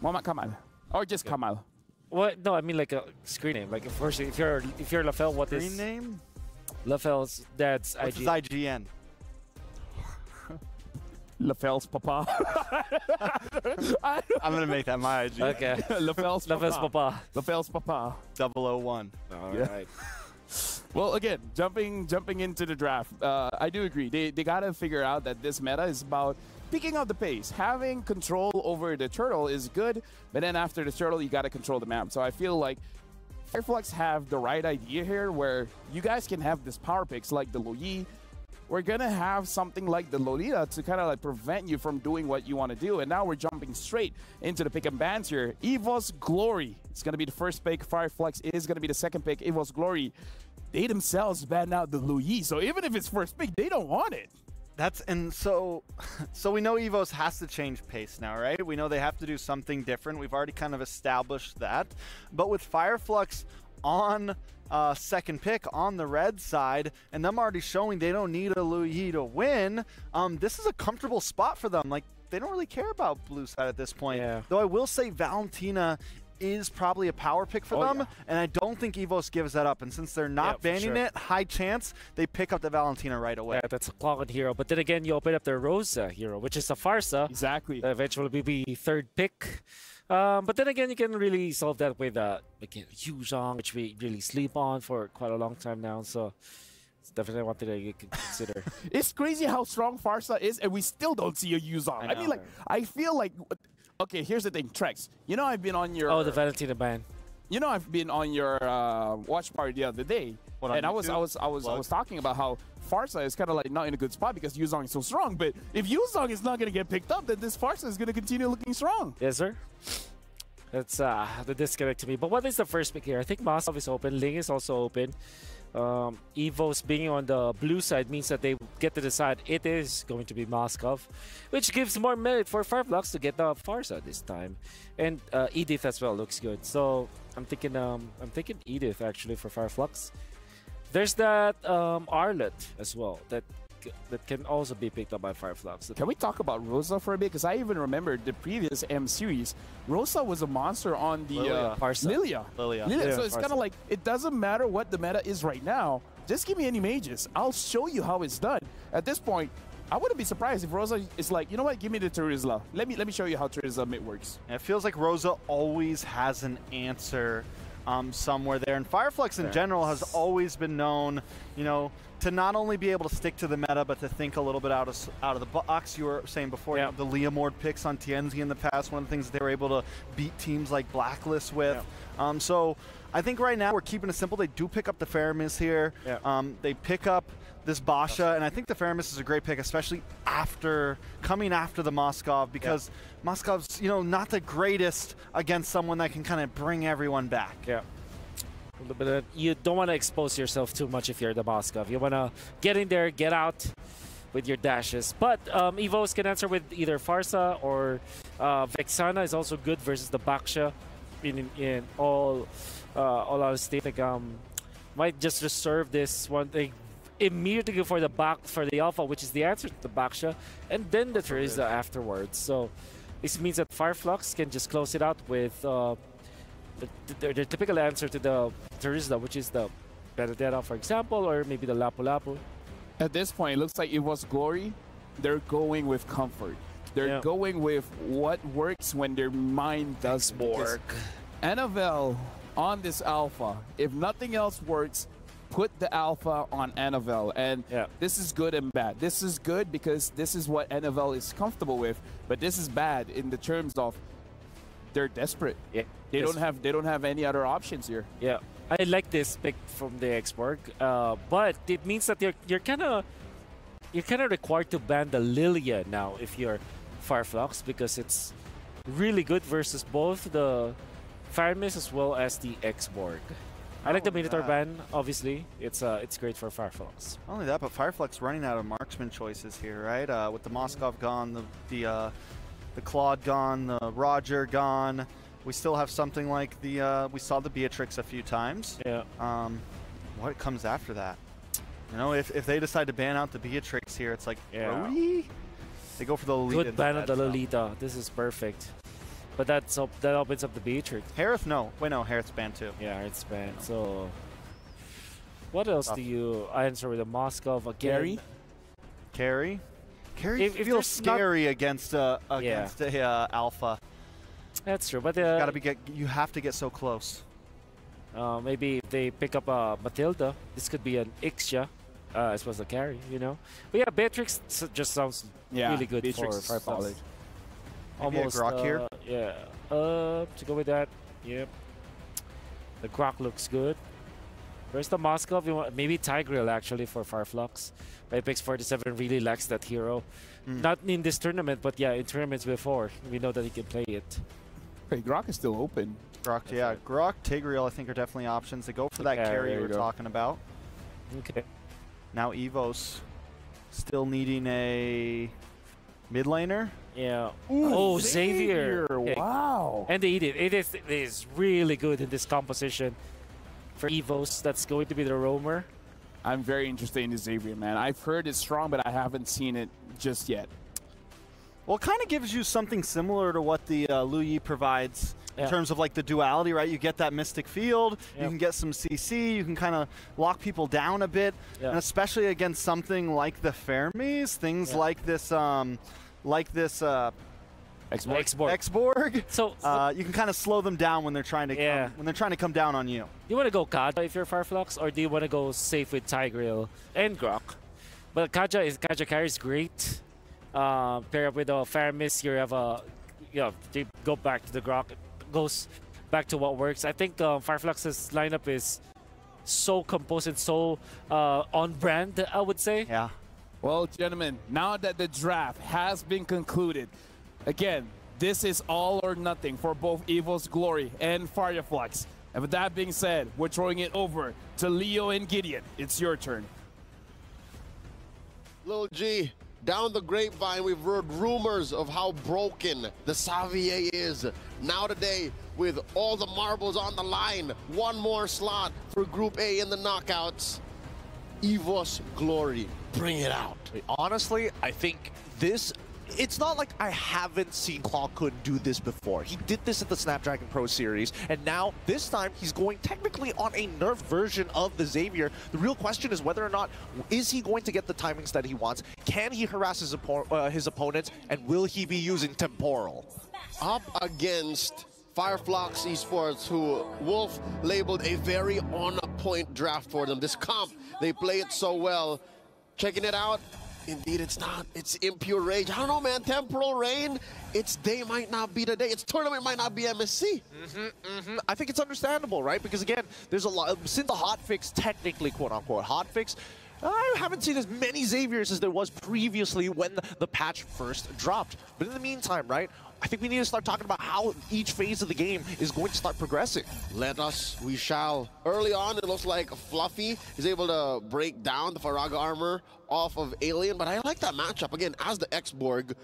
Mohamed Kamal. Or just Kamal. What? No, I mean like a screen name. Like of course, if you're Lafel, what is screen name? Lafel's dad's What's his IGN? Lafel's papa. I'm gonna make that my IGN. Okay. Lafel's papa. Lafel's papa. 001. All right. Well, again, jumping into the draft, I do agree. They gotta figure out that this meta is about picking up the pace. Having control over the turtle is good, but then after the turtle, you gotta control the map. So I feel like Fireflux have the right idea here, where you guys can have this power picks like the Lu Yi. We're gonna have something like the Lolita to kind of like prevent you from doing what you want to do. And now we're jumping straight into the pick and bans here. EVOS Glory is gonna be the first pick. Fireflux is gonna be the second pick. EVOS Glory, they themselves banned out the Lu Yi. So even if it's first pick, they don't want it. So we know EVOS has to change pace now, right? We know they have to do something different. We've already kind of established that. But with Fireflux on second pick on the red side, and them already showing they don't need a Lu Yi to win, this is a comfortable spot for them. Like, they don't really care about blue side at this point. Yeah. Though I will say Valentina is probably a power pick for them, and I don't think EVOS gives that up. And since they're not banning it, high chance they pick up the Valentina right away. Yeah, that's a clogged hero. But then again, you open up the Rosa hero, which is a Farsa. Exactly. Eventually will be third pick. But then again, you can really solve that with Yuzhong, which we really sleep on for quite a long time now. So it's definitely one thing that you can consider. It's crazy how strong Farsa is, and we still don't see a Yuzhong. I mean, like, I feel like... Okay, here's the thing, Trex. You know I've been on your... Oh, the Valentina ban. You know I've been on your watch party the other day, and I was talking about how Farsa is kind of like not in a good spot because Yuzhong is so strong. But if Yuzhong is not going to get picked up, then this Farsa is going to continue looking strong. Yes, sir. That's the disconnect to me. But what is the first pick here? I think Moscow is open. Ling is also open. EVOS being on the blue side means that they get to decide it is going to be Moscow, which gives more merit for Fireflux to get the Farsa this time. And Edith as well looks good. So I'm thinking Edith actually for Fireflux. There's that Arlet as well that can also be picked up by Fireflux. Can we talk about Rosa for a bit? Because I even remember the previous M series. Rosa was a monster on the Lilia. Lilia. So it's kind of like, it doesn't matter what the meta is right now. just give me any mages. I'll show you how it's done. At this point, I wouldn't be surprised if Rosa is like, you know what, give me the Terizla. Let me show you how Terizla mid works. It feels like Rosa always has an answer somewhere there. And Fireflux in general has always been known, you know, to not only be able to stick to the meta, but to think a little bit out of the box. You were saying before, you know, the Leomord picks on Tienzi in the past, one of the things that they were able to beat teams like Blacklist with. So I think right now we're keeping it simple. They do pick up the Faramis here. They pick up this Basha, and I think the Faramis is a great pick, especially coming after the Moskov, because Moskov's, you know, not the greatest against someone that can kind of bring everyone back. But you don't want to expose yourself too much if you're the Moskov. You want to get in there, get out with your dashes. But EVOS can answer with either Farsa or Vexana is also good versus the Baksha in all honesty. Like, might just reserve this one thing immediately go for the Alpha, which is the answer to the Baksha, and then the Terizla afterwards. So this means that Fireflux can just close it out with the typical answer to the Terizla, which is the Benedetta, for example, or maybe the Lapu Lapu. At this point, it looks like EVOS Glory, they're going with comfort. They're going with what works when their mind does work. NFL on this Alpha, if nothing else works, put the Alpha on NFL, and this is good and bad. This is good because this is what NFL is comfortable with, but this is bad in the terms of they're desperate. They don't have any other options here. I like this pick from the Xborg, but it means that you're kind of required to ban the Lilia now if you're Fireflux, because it's really good versus both the Faramis as well as the Xborg. I like the Minotaur ban, obviously. It's great for Fireflux. Not only that, but Fireflux running out of marksman choices here, right? With the Moskov gone, the Claude gone, the Roger gone. We still have something like the we saw the Beatrix a few times. What comes after that? You know, if they decide to ban out the Beatrix here, it's like Brody? They go for the Lolita. Good ban of the Lolita. This is perfect. But that opens up the Beatrix. Harith, no. Wait, no, Harith's banned too. Yeah, Harith's banned. So, what else do you answer with a Moskov again? Carry? Carry feels scary against Alpha. That's true, but you have to get so close. Maybe if they pick up Matilda, this could be an Ixia as well as a carry, you know. But yeah, Beatrix just sounds really good Beatrix for Fireflux. Almost a Grok here. To go with that, the Grok looks good. Where's the Moskov? Maybe Tigreal actually for Fireflux. Apex 47 really lacks that hero. Not in this tournament, but yeah, in tournaments before. We know that he can play it. Hey, Grok is still open. Grok, Grok, Tigreal, I think are definitely options. They go for that carry we were talking about. Okay. Now EVOS still needing a mid laner. Yeah. Ooh, oh, Xavier. Wow. And they eat it. It is really good in this composition for EVOS. That's going to be the roamer. I'm very interested in the Xavier, man. I've heard it's strong, but I haven't seen it just yet. Well, it kind of gives you something similar to what the Lu Yi provides in terms of like the duality, right? You get that Mystic Field, you can get some CC, you can kind of lock people down a bit, and especially against something like the Fermis, things like this, Xborg. So you can kind of slow them down when they're trying to come down on you. You want to go Kaja if you're Fireflux, or do you want to go safe with Tigreal and Grok? But Kaja carries great. Pair up with a Faramis, you have they go back to the Grok. It goes back to what works. I think Fireflux's lineup is so composed and so on brand, I would say. Yeah. Well, gentlemen, now that the draft has been concluded, again, this is all or nothing for both EVOS Glory and Fireflux. And with that being said, we're throwing it over to Leo and Gideon. It's your turn. Lil G, down the grapevine, we've heard rumors of how broken the Xavier is. Now today, with all the marbles on the line, one more slot for Group A in the knockouts. EVOS Glory, bring it out. Honestly, I think this it's not like I haven't seen Clawkun do this before. He did this at the Snapdragon Pro Series, and now this time he's going technically on a nerfed version of the Xavier. The real question is whether or not is he going to get the timings that he wants? Can he harass his opponents, and will he be using Temporal? Up against Flux Esports, who Wolf labeled a very on-point draft for them. This comp, they play it so well. Checking it out. Indeed, it's not. It's impure rage. I don't know, man. Temporal Rain, its day might not be the day. Its tournament might not be MSC. I think it's understandable, right? Because again, there's a lot, since the hotfix, technically, quote-unquote, hotfix, I haven't seen as many Xaviers as there was previously when the patch first dropped. But in the meantime, right, I think we need to start talking about how each phase of the game is going to start progressing. Let us, we shall. Early on, it looks like Fluffy is able to break down the Faraga armor off of Alien, but I like that matchup. Again, as the X-Borg,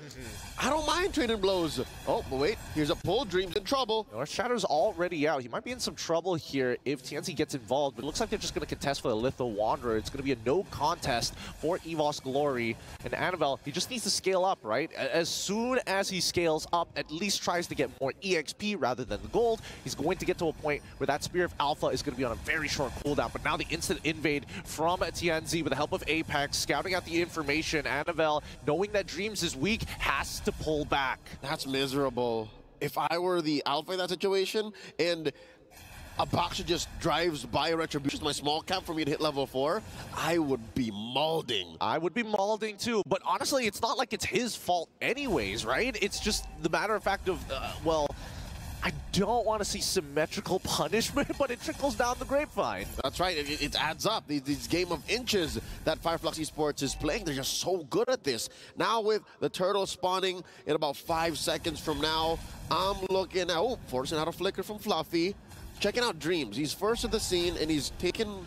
I don't mind trading blows. Oh, but wait, here's a pull. Dream's in trouble. North Shadow's already out. He might be in some trouble here if TNC gets involved, but it looks like they're just going to contest for the Litho Wanderer. It's going to be a no contest for EVOS Glory. And Annabelle, he just needs to scale up, right? As soon as he scales up, at least tries to get more EXP rather than the gold, he's going to get to a point where that Spear of Alpha is going to be on a very short cooldown. But now the instant invade from TNZ with the help of Apex, scouting out the information. Annabelle, knowing that Dreams is weak, has to pull back. That's miserable. If I were the Alpha in that situation, and a Baksha just drives by a Retribution, my small camp for me to hit level 4, I would be maulding. I would be maulding too, but honestly, it's not like it's his fault anyways, right? It's just the matter of fact of, well, I don't want to see symmetrical punishment, but it trickles down the grapevine. That's right, it adds up. These game of inches that Flux Esports is playing, they're just so good at this. Now with the turtle spawning in about 5 seconds from now, I'm looking at, oh, forcing out a flicker from Fluffy. Checking out Dreams. He's first at the scene, and he's taking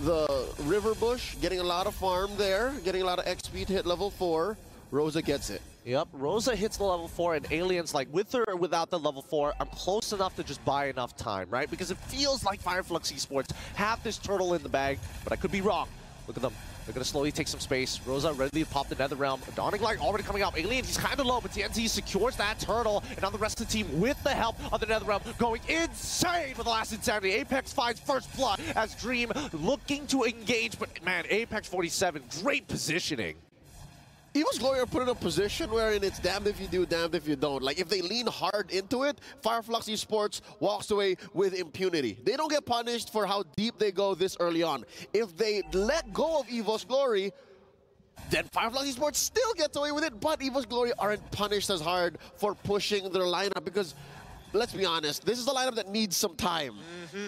the river bush, getting a lot of farm there, getting a lot of XP to hit level 4. Rosa gets it. Yep, Rosa hits the level 4, and Alien's like, with or without the level 4, I'm close enough to just buy enough time, right? Because it feels like Flux Esports have this turtle in the bag, but I could be wrong. Look at them. They're going to slowly take some space. Rosa ready to pop the Nether Realm. Dawning Light already coming out. Alien, he's kind of low, but TNT secures that turtle. And now the rest of the team, with the help of the Nether Realm, going insane with the last insanity. Apex finds first blood as Dream looking to engage. But man, Apex 47, great positioning. EVOS Glory are put in a position wherein it's damned if you do, damned if you don't. Like, if they lean hard into it, Flux Esports walks away with impunity. They don't get punished for how deep they go this early on. If they let go of EVOS Glory, then Flux Esports still gets away with it, but EVOS Glory aren't punished as hard for pushing their lineup because, let's be honest, this is a lineup that needs some time.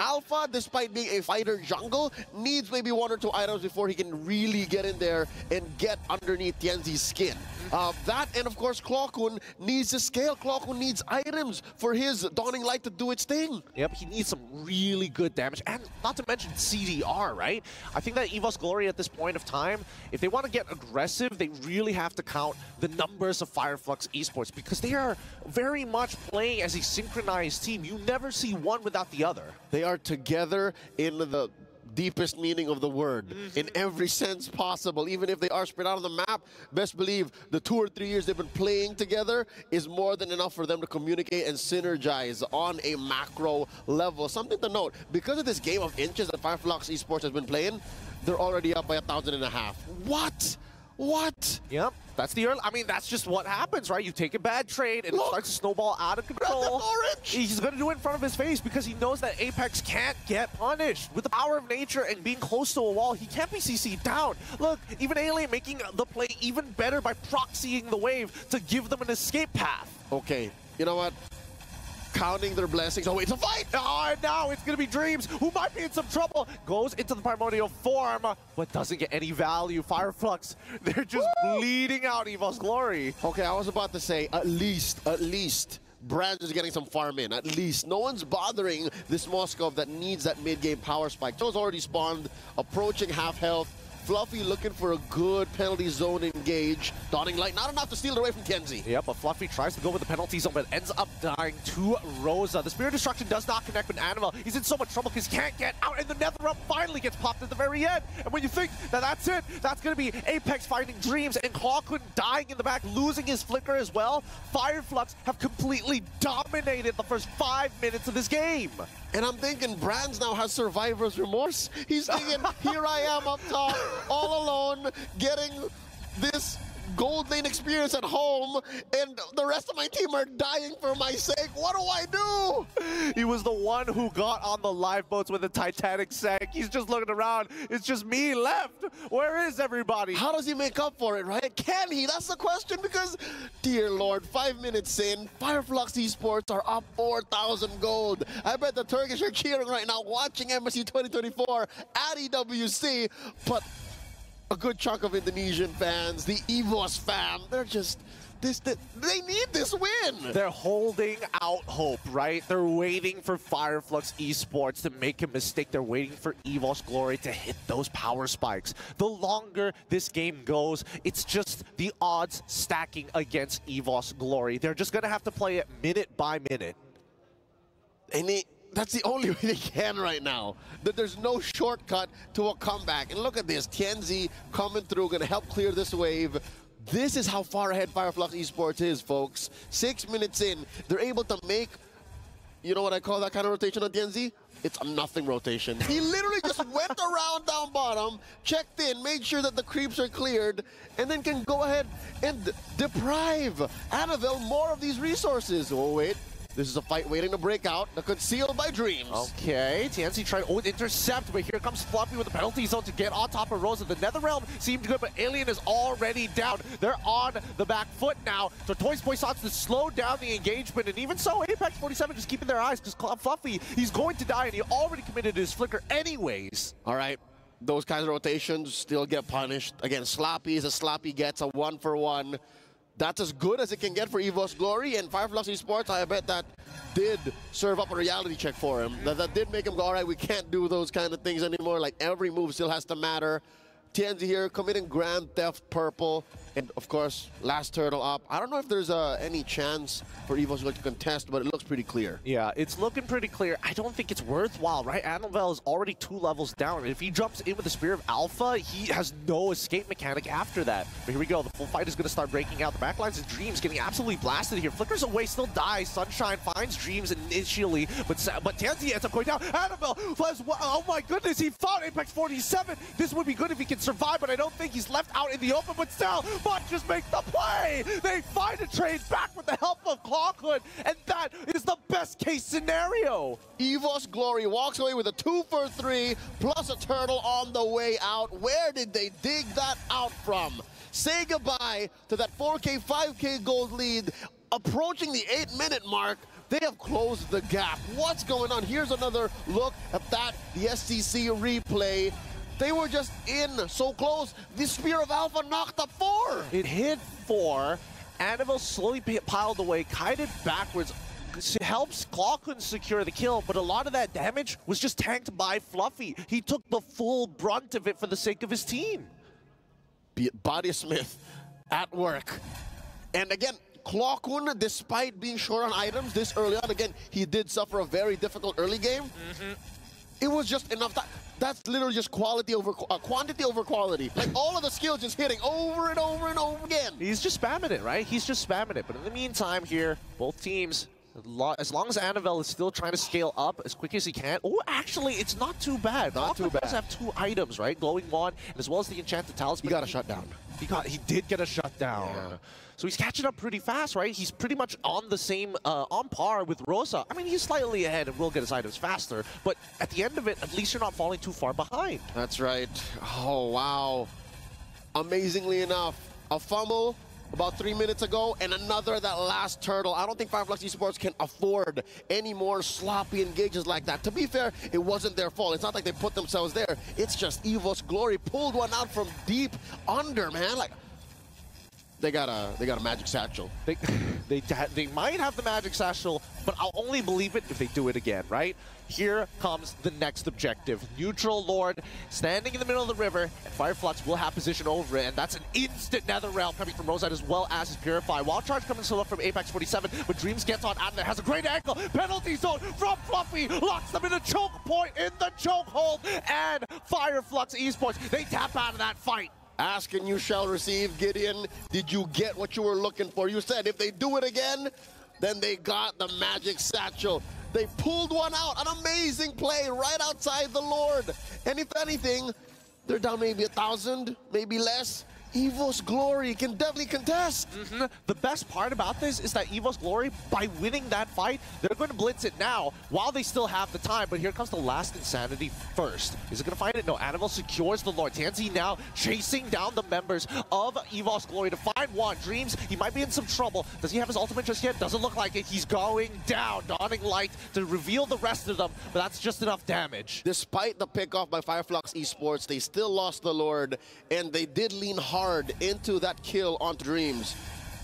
Alpha, despite being a fighter jungle, needs maybe 1 or 2 items before he can really get in there and get underneath Tienzi's skin. That, and of course, Clawkun needs to scale. Clawkun needs items for his Dawning Light to do its thing. Yep, he needs some really good damage, and not to mention CDR, right? I think that EVOS Glory at this point of time, if they want to get aggressive, they really have to count the numbers of Flux Esports because they are very much playing as a synchronized team. You never see one without the other. They are together in the deepest meaning of the word, in every sense possible. Even if they are spread out on the map, best believe the 2 or 3 years they've been playing together is more than enough for them to communicate and synergize on a macro level. Something to note, because of this game of inches that Flux Esports has been playing, they're already up by 1,500. What? What? Yep, that's the early. I mean, that's just what happens, right? You take a bad trade and it starts to snowball out of control. He's going to do it in front of his face because he knows that Apex can't get punished. With the power of nature and being close to a wall, he can't be CC'd down. Look, even Alien making the play even better by proxying the wave to give them an escape path. Okay, you know what? Counting their blessings. Oh, it's a fight! Oh, and now it's going to be Dreams, who might be in some trouble. Goes into the primordial form, but doesn't get any value. Flux, they're just bleeding out EVOS Glory. Okay, I was about to say, at least, Brands is getting some farm in, at least. No one's bothering this Moskov that needs that mid-game power spike. Joe's already spawned, approaching half health. Fluffy looking for a good penalty zone engage. Dawning Light not enough to steal it away from Kenzie. Yeah, but Fluffy tries to go with the penalty zone, but ends up dying to Rosa. The Spirit Destruction does not connect with Annabelle. He's in so much trouble because he can't get out, and the NetherRealm finally gets popped at the very end. And when you think that that's it, that's going to be Apex finding Dreams, and Clawkun dying in the back, losing his flicker as well. Fireflux have completely dominated the first 5 minutes of this game. And I'm thinking Brands now has survivor's remorse. He's thinking, here I am up top, all alone, getting this gold lane experience at home, and the rest of my team are dying for my sake. What do I do? He was the one who got on the lifeboats when the Titanic sank. He's just looking around. It's just me left. Where is everybody? How does he make up for it, right? Can he? That's the question, because, dear Lord, 5 minutes in, Flux Esports are up 4,000 gold. I bet the Turkish are cheering right now, watching MSC 2024 at EWC, but a good chunk of Indonesian fans, the EVOS fam, they're just, they need this win. They're holding out hope, right? They're waiting for Flux Esports to make a mistake. They're waiting for EVOS Glory to hit those power spikes. The longer this game goes, it's just the odds stacking against EVOS Glory. They're just going to have to play it minute by minute. And that's the only way they can right now. That there's no shortcut to a comeback. And look at this, Kenzie coming through, gonna help clear this wave. This is how far ahead Flux Esports is, folks. 6 minutes in, they're able to make, you know what I call that kind of rotation on Kenzie? It's a nothing rotation. He literally just went around down bottom, checked in, made sure that the creeps are cleared, and then can go ahead and deprive Annabelle more of these resources. Oh, wait. This is a fight waiting to break out. They're concealed by Dreams. Okay, TNC trying to intercept, but here comes Fluffy with the penalty zone to get on top of Rosa. The NetherRealm seemed good, but Alien is already down. They're on the back foot now. So Toys Boy starts to slow down the engagement, and even so, Apex 47 just keeping their eyes, because Fluffy, he's going to die, and he already committed his flicker anyways. All right, those kinds of rotations still get punished. Again, Sloppy is a Sloppy gets a 1-for-1. That's as good as it can get for EVOS Glory, and Flux Esports, I bet that did serve up a reality check for him. That did make him go, all right, we can't do those kind of things anymore. Like, every move still has to matter. TNZ here committing Grand Theft Purple. And, of course, last turtle up. I don't know if there's any chance for EVOS to contest, but it looks pretty clear. Yeah, it's looking pretty clear. I don't think it's worthwhile, right? Annabelle is already 2 levels down. And if he jumps in with the Spear of Alpha, he has no escape mechanic after that. But here we go. The full fight is going to start breaking out. The backlines of Dreams getting absolutely blasted here. Flickers away, still dies. Sunshine finds Dreams initially, but Tansy ends up going down. Annabelle, oh my goodness, he fought Apex 47. This would be good if he can survive, but I don't think he's left out in the open. But still, Bot just makes the play. They find a trade back with the help of Clawkun, and that is the best case scenario. EVOS Glory walks away with a 2-for-3 plus a turtle on the way out. Where did they dig that out from? Say goodbye to that 4K, 5K gold lead. Approaching the 8-minute mark, they have closed the gap. What's going on? Here's another look at that, the SCC replay. They were just in so close. The Spear of Alpha knocked up 4. It hit 4. Annabelle slowly piled away, kited backwards. Helps Clawkun secure the kill, but a lot of that damage was just tanked by Fluffy. He took the full brunt of it for the sake of his team. Body Smith at work. And again, Clawkun, despite being short on items this early on, again, he did suffer a very difficult early game. It was just enough time. That's literally just quality over quantity over quality. Like, all of the skills just hitting over and over and over again. He's just spamming it, right? He's just spamming it. But in the meantime here, both teams, as long as Annabelle is still trying to scale up as quick as he can. Oh, actually, it's not too bad. Not too bad. Does have 2 items, right? Glowing Wand, as well as the Enchanted Talisman. He got a shutdown. He did get a shutdown. Yeah. So he's catching up pretty fast, right? He's pretty much on the same, on par with Rosa. I mean, he's slightly ahead and will get his items faster, but at the end of it, at least you're not falling too far behind. That's right. Oh, wow. Amazingly enough, a fumble about 3 minutes ago, and another that last turtle. I don't think Flux Esports can afford any more sloppy engages like that. To be fair, it wasn't their fault. It's not like they put themselves there. It's just EVOS Glory pulled one out from deep under, man. Like, they got a magic satchel. They might have the magic satchel, but I'll only believe it if they do it again, right? Here comes the next objective. Neutral Lord standing in the middle of the river, and Fireflux will have position over it, and that's an instant Nether Realm coming from Rosette as well as his Purify. Wild Charge coming solo from Apex 47, but Dreams gets on out there, has a great angle. Penalty zone from Fluffy, locks them in a choke point in the chokehold, and Fireflux Esports, they tap out of that fight. Ask and you shall receive. Gideon, did you get what you were looking for? You said if they do it again, then they got the magic satchel. They pulled one out, an amazing play right outside the Lord. And if anything, they're down maybe 1,000, maybe less. EVOS Glory can definitely contest. The best part about this is that EVOS Glory, by winning that fight, they're going to blitz it now while they still have the time. But here comes the last Insanity first. Is it going to find it? No, Annabelle secures the Lord. Tansy now chasing down the members of EVOS Glory to find one. Dreams, he might be in some trouble. Does he have his ultimate just yet? Doesn't look like it. He's going down. Dawning Light to reveal the rest of them, but that's just enough damage. Despite the pickoff by Fireflux Esports, they still lost the Lord, and they did lean hard into that kill onto Dreams.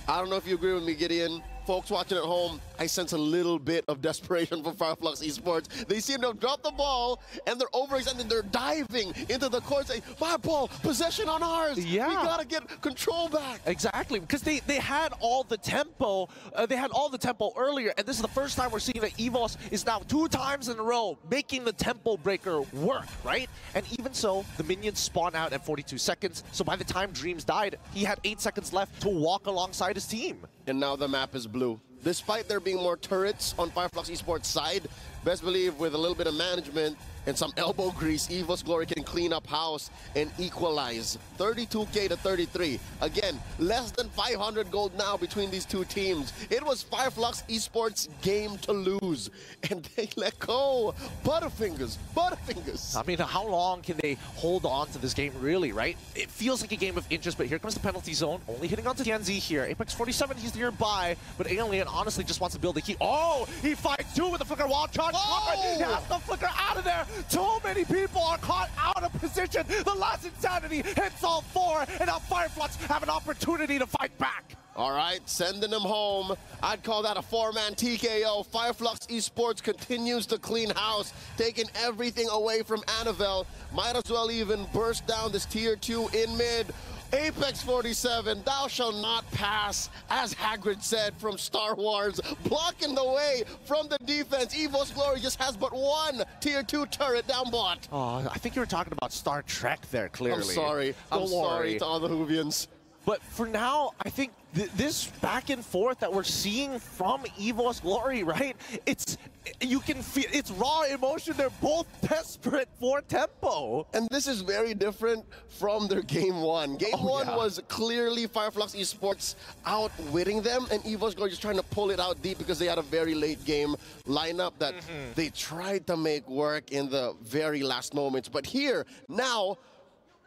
I don't know if you agree with me, Gideon. Folks watching at home, I sense a little bit of desperation from Fireflux Esports. They seem to have dropped the ball, and they're overextended. They're diving into the court saying, my ball, possession on ours. Yeah. We gotta get control back. Exactly, because they had all the tempo. They had all the tempo earlier, and this is the first time we're seeing that EVOS is now 2 times in a row making the tempo breaker work, right? And even so, the minions spawn out at 42 seconds, so by the time Dreams died, he had 8 seconds left to walk alongside his team. And now the map is blue. Despite there being more turrets on Fireflux Esports' side, best believe with a little bit of management and some elbow grease, EVOS Glory can clean up house and equalize. 32K to 33. Again, less than 500 gold now between these two teams. It was Fireflux Esports' game to lose, and they let go. Butterfingers, Butterfingers. I mean, how long can they hold on to this game, really, right? It feels like a game of inches, but here comes the penalty zone. Only hitting onto TNZ here. Apex 47, he's nearby, but Alien honestly just wants to build a key. Oh, he fights 2 with the Flicker Wild Charge. Oh! He has the Flicker out of there. Too many people are caught out of position. The last Insanity hits all 4, and now Fireflux have an opportunity to fight back. All right, sending them home. I'd call that a 4-man TKO. Fireflux Esports continues to clean house, taking everything away from Annabelle. Might as well even burst down this tier 2 in mid. Apex 47, thou shalt not pass, as Hagrid said from Star Wars, blocking the way from the defense. EVOS Glory just has but 1 tier 2 turret down bot. Oh, I think you were talking about Star Trek there, clearly. I'm sorry. I'm sorry to all the Whovians. But for now, I think this back and forth that we're seeing from EVOS Glory, right? You can feel it's raw emotion. They're both desperate for tempo. And this is very different from their game 1. Game 1 was clearly Fireflux Esports outwitting them, and EVOS Glory just trying to pull it out deep because they had a very late game lineup that they tried to make work in the very last moments. But here, now,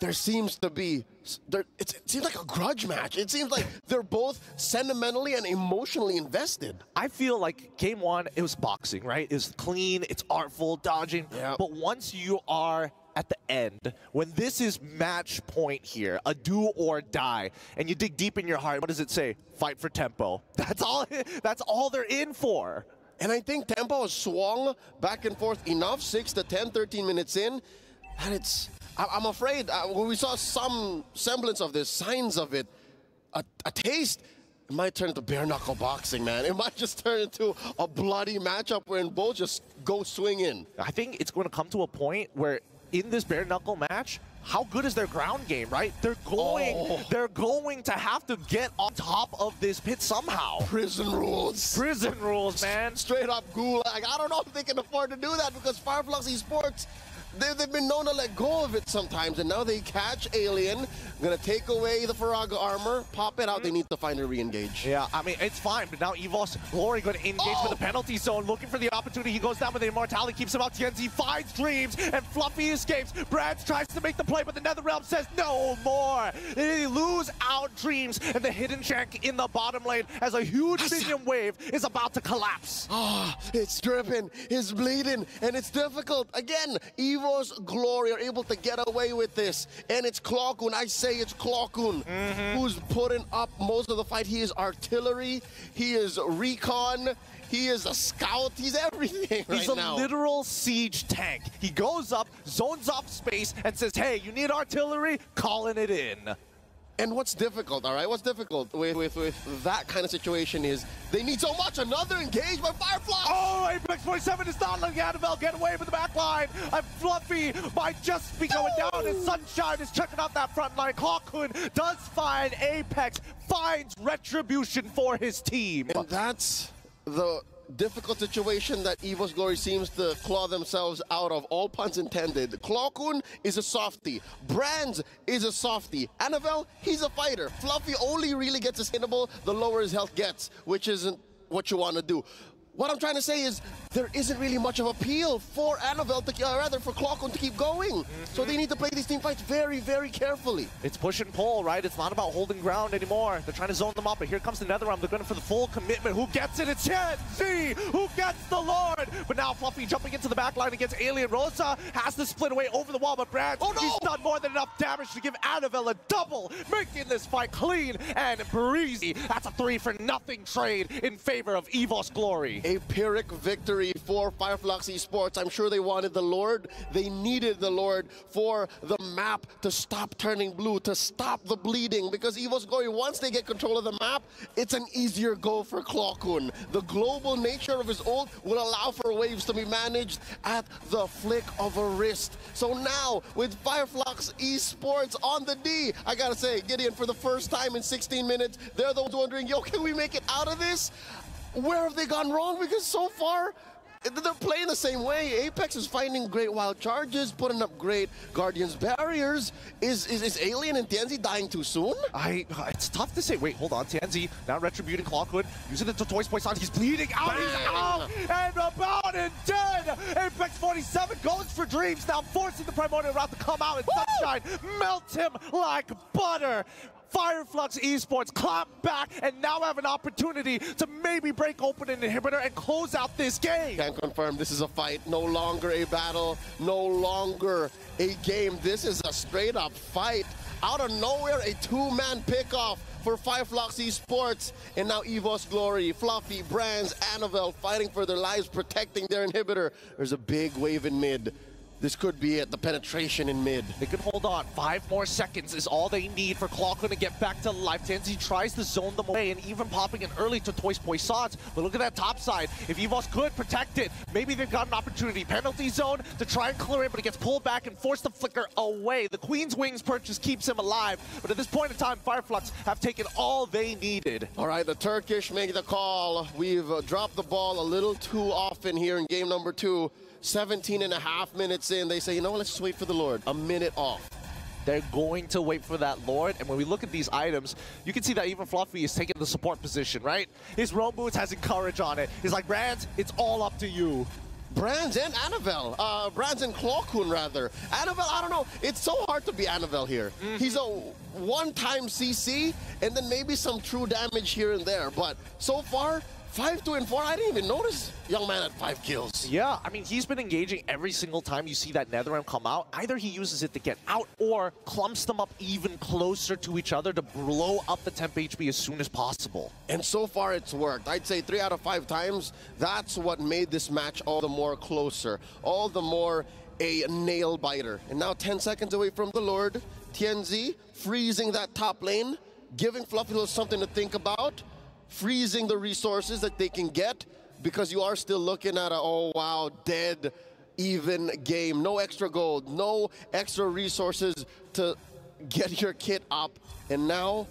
there seems to be, it seems like a grudge match. It seems like they're both sentimentally and emotionally invested. I feel like game 1, it was boxing, right? It was clean, it's artful, dodging. Yep. But once you are at the end, when this is match point here, a do or die, and you dig deep in your heart, what does it say? Fight for tempo. That's all they're in for. And I think tempo has swung back and forth enough, 6 to 10, 13 minutes in, and it's... I'm afraid when we saw some semblance of this, signs of it, a taste, it might turn into bare-knuckle boxing, man. It might just turn into a bloody matchup wherein both just go swinging. I think it's going to come to a point where in this bare-knuckle match, how good is their ground game, right? They're going to have to get on top of this pit somehow. Prison rules. Prison rules, man. Straight up gulag. I don't know if they can afford to do that because Fireflux Esports, they've been known to let go of it sometimes, and now they catch Alien, gonna take away the Faraga armor, pop it out, they need to find a re-engage. Yeah, I mean, it's fine, but now EVOS Glory gonna engage with the penalty zone, looking for the opportunity. He goes down with the immortality, keeps him out. TNZ finds Dreams, and Fluffy escapes. Brands tries to make the play, but the Netherrealm says no more. They lose out Dreams, and the hidden shank in the bottom lane as a huge minion wave is about to collapse. It's dripping, it's bleeding, and it's difficult. Again, EVOS EVOS Glory are able to get away with this. And it's Clockun. I say it's Clockun who's putting up most of the fight. He is artillery. He is recon. He is a scout. He's everything right now. He's a literal siege tank. He goes up, zones off space, and says, hey, you need artillery? Calling it in. And what's difficult, all right? What's difficult with that kind of situation is they need so much. Another engage by Firefly. Oh, Apex 47 is not letting Annabelle get away from the back line. And Fluffy might just be going down as Sunshine is checking out that front line. Clockun does find Apex, finds retribution for his team. And that's the difficult situation that EVOS Glory seems to claw themselves out of, all puns intended. Clockun is a softie. Brands is a softie. Annabelle, he's a fighter. Fluffy only really gets his hittable the lower his health gets, which isn't what you want to do. What I'm trying to say is there isn't really much of appeal for Annabelle, rather for Clockun to keep going. So they need to play these team fights very, very carefully. It's push and pull, right? It's not about holding ground anymore. They're trying to zone them up, but here comes the NetherRealm. They're going for the full commitment. Who gets it? It's Z who gets the Lord. But now Fluffy jumping into the back line against Alien. Rosa has to split away over the wall, but Brad, he's done more than enough damage to give Annabelle a double, making this fight clean and breezy. That's a 3-for-0 trade in favor of EVOS Glory. A Pyrrhic victory for Flux Esports. I'm sure they wanted the Lord. They needed the Lord for the map to stop turning blue, to stop the bleeding, because EVOS Glory, once they get control of the map, it's an easier go for Clockun. The global nature of his ult will allow for waves to be managed at the flick of a wrist. So now, with Flux Esports on the D, I gotta say, Gideon, for the first time in 16 minutes, they're the ones wondering, yo, can we make it out of this? Where have they gone wrong? Because so far, they're playing the same way. Apex is finding great wild charges, putting up great Guardians barriers. Is Alien and TNZ dying too soon? It's tough to say. Wait, hold on. TNZ now retributing Clockwood, using it to Toys Poison. He's bleeding out. He's out and about and dead. Apex 47 goes for Dreams, now forcing the Primordial route to come out, and Sunshine melts him like butter. Flux Esports clap back and now have an opportunity to maybe break open an inhibitor and close out this game. Can confirm this is a fight, no longer a battle, no longer a game. This is a straight up fight. Out of nowhere, a two-man pickoff for Flux Esports. And now EVOS Glory, Fluffy, Brands, Annabelle fighting for their lives, protecting their inhibitor. There's a big wave in mid. This could be it, the penetration in mid. They could hold on. 5 more seconds is all they need for Clockun to get back to life. TNZ tries to zone them away and even popping in early to Toys Poissons. But look at that top side. If EVOS could protect it, maybe they've got an opportunity. Penalty zone to try and clear it, but it gets pulled back and forced to flicker away. The Queen's Wings purchase keeps him alive. But at this point in time, Fireflux have taken all they needed. All right, the Turkish make the call. We've dropped the ball a little too often here in game number 2. 17.5 minutes in, they say, you know what, let's just wait for the Lord. A minute off. They're going to wait for that Lord, and when we look at these items, you can see that even Fluffy is taking the support position, right? His roam boots has courage on it. He's like, Brands, it's all up to you. Brands and Annabelle. Brands and Clockun, rather. Annabelle, I don't know. It's so hard to be Annabelle here. He's a one-time CC, and then maybe some true damage here and there. But so far, 5, 2, and 4, I didn't even notice young man at 5 kills. Yeah, I mean, he's been engaging every single time you see that NetherRealm come out. Either he uses it to get out or clumps them up even closer to each other to blow up the temp HP as soon as possible. And so far, it's worked. I'd say 3 out of 5 times. That's what made this match all the more closer, all the more a nail biter. And now 10 seconds away from the Lord. TNZ freezing that top lane, giving Fluffy a little something to think about. Freezing the resources that they can get, because you are still looking at a, oh wow, dead even game. No extra gold, no extra resources to get your kit up. And now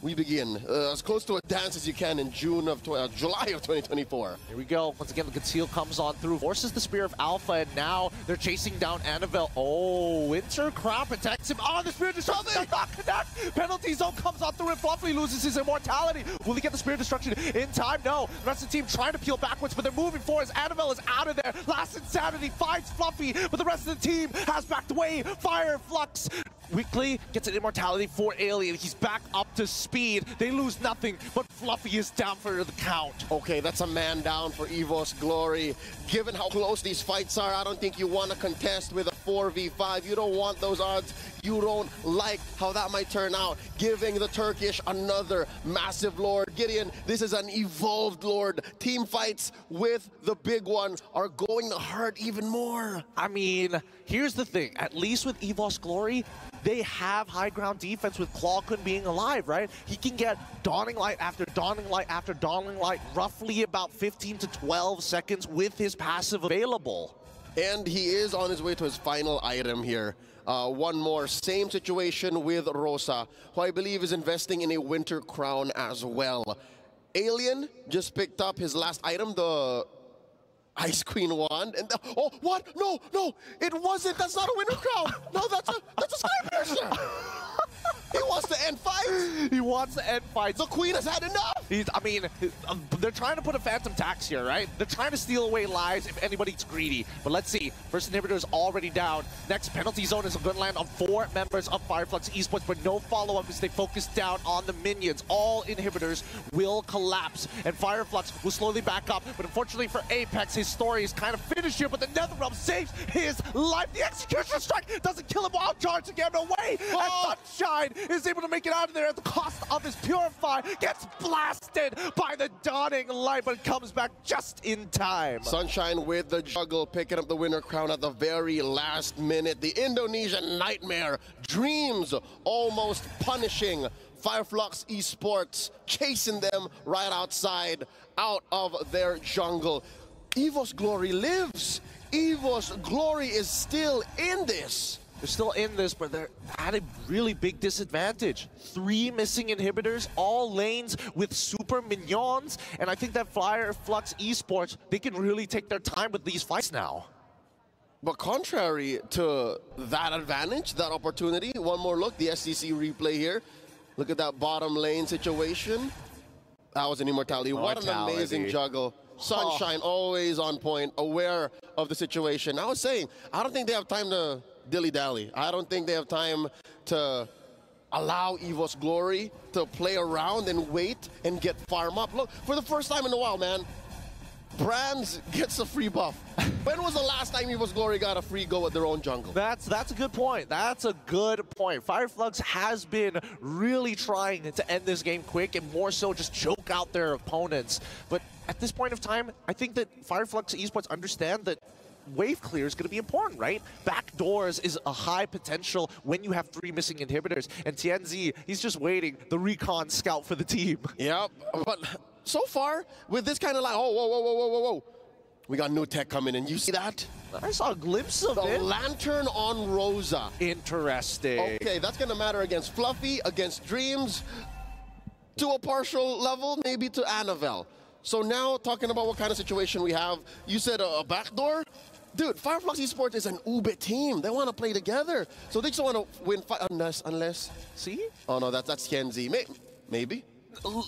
we begin as close to a dance as you can in July of 2024. Here we go. Once again, the conceal comes on through, forces the Spear of Alpha, and now they're chasing down Annabelle. Oh, Winter Crown protects him. Oh, the Spear Destruction does not connect. Penalty zone comes on through, and Fluffy loses his immortality. Will he get the Spear Destruction in time? No. The rest of the team trying to peel backwards, but they're moving forward as Annabelle is out of there. Last Insanity finds Fluffy, but the rest of the team has backed away. Flux quickly gets an immortality for Alien. He's back up to speed. They lose nothing, but Fluffy is down for the count. Okay, that's a man down for EVOS Glory. Given how close these fights are, I don't think you want to contest with a 4v5. You don't want those odds. You don't like how that might turn out. Giving the Turkish another massive Lord. Gideon, this is an evolved Lord. Team fights with the big one are going to hurt even more. I mean, here's the thing. At least with EVOS Glory, they have high ground defense with Clawkun being alive, right? He can get Dawning Light after Dawning Light after Dawning Light, roughly about 15 to 12 seconds with his passive available. And he is on his way to his final item here. One more, same situation with Rosa, who I believe is investing in a Winter Crown as well. Alien just picked up his last item, the Ice Queen wand, and oh, what? No, no, it wasn't. That's not a Winter Crown. No, that's a Sky Piercer. He wants to end fights. He wants to end fights. The Queen has had enough. They're trying to put a Phantom Tax here, right? They're trying to steal away lives if anybody's greedy. But let's see. First inhibitor is already down. Next penalty zone is going to land on 4 members of Fireflux Esports, but no follow-up as they focus down on the minions. All inhibitors will collapse, and Fireflux will slowly back up. But unfortunately for Apex, his story is kind of finished here, but the Netherrealm saves his life. The Execution Strike doesn't kill him while charging him away. And Sunshine is able to make it out of there at the cost of his Purify. Gets blasted by the Dawning Light, but comes back just in time. Sunshine with the juggle, picking up the Winter Crown at the very last minute. The Indonesian Nightmare Dreams almost punishing Fireflux Esports, chasing them right outside, out of their jungle. EVOS Glory lives. EVOS Glory is still in this. They're still in this, but they're at a really big disadvantage. 3 missing inhibitors, all lanes with super minions, and I think that Fireflux Esports, they can really take their time with these fights now. But contrary to that advantage, that opportunity, one more look, the SCC replay here. Look at that bottom lane situation. That was an immortality. What an amazing juggle. Sunshine always on point, aware of the situation. I was saying, I don't think they have time to dilly-dally. I don't think they have time to allow EVOS Glory to play around and wait and get farm up. Look, for the first time in a while, man, Brands gets a free buff. When was the last time EVOS Glory got a free go at their own jungle? That's a good point. That's a good point. Fireflux has been really trying to end this game quick and more so just choke out their opponents. But at this point of time, I think that Fireflux Esports understand that wave clear is going to be important, right? Backdoors is a high potential when you have 3 missing inhibitors. And TNZ, he's just waiting, the recon scout for the team. Yep, but so far, with this kind of like, oh, whoa. We got new tech coming in. You see that? I saw a glimpse of it. The Lantern on Rosa. Interesting. Okay, that's going to matter against Fluffy, against Dreams, to a partial level, maybe to Annabelle. So now, talking about what kind of situation we have, you said a backdoor? Dude, Fireflux Esports is an Ube team. They want to play together. So they just want to win unless... See? Oh, no, that's TNZ. Maybe.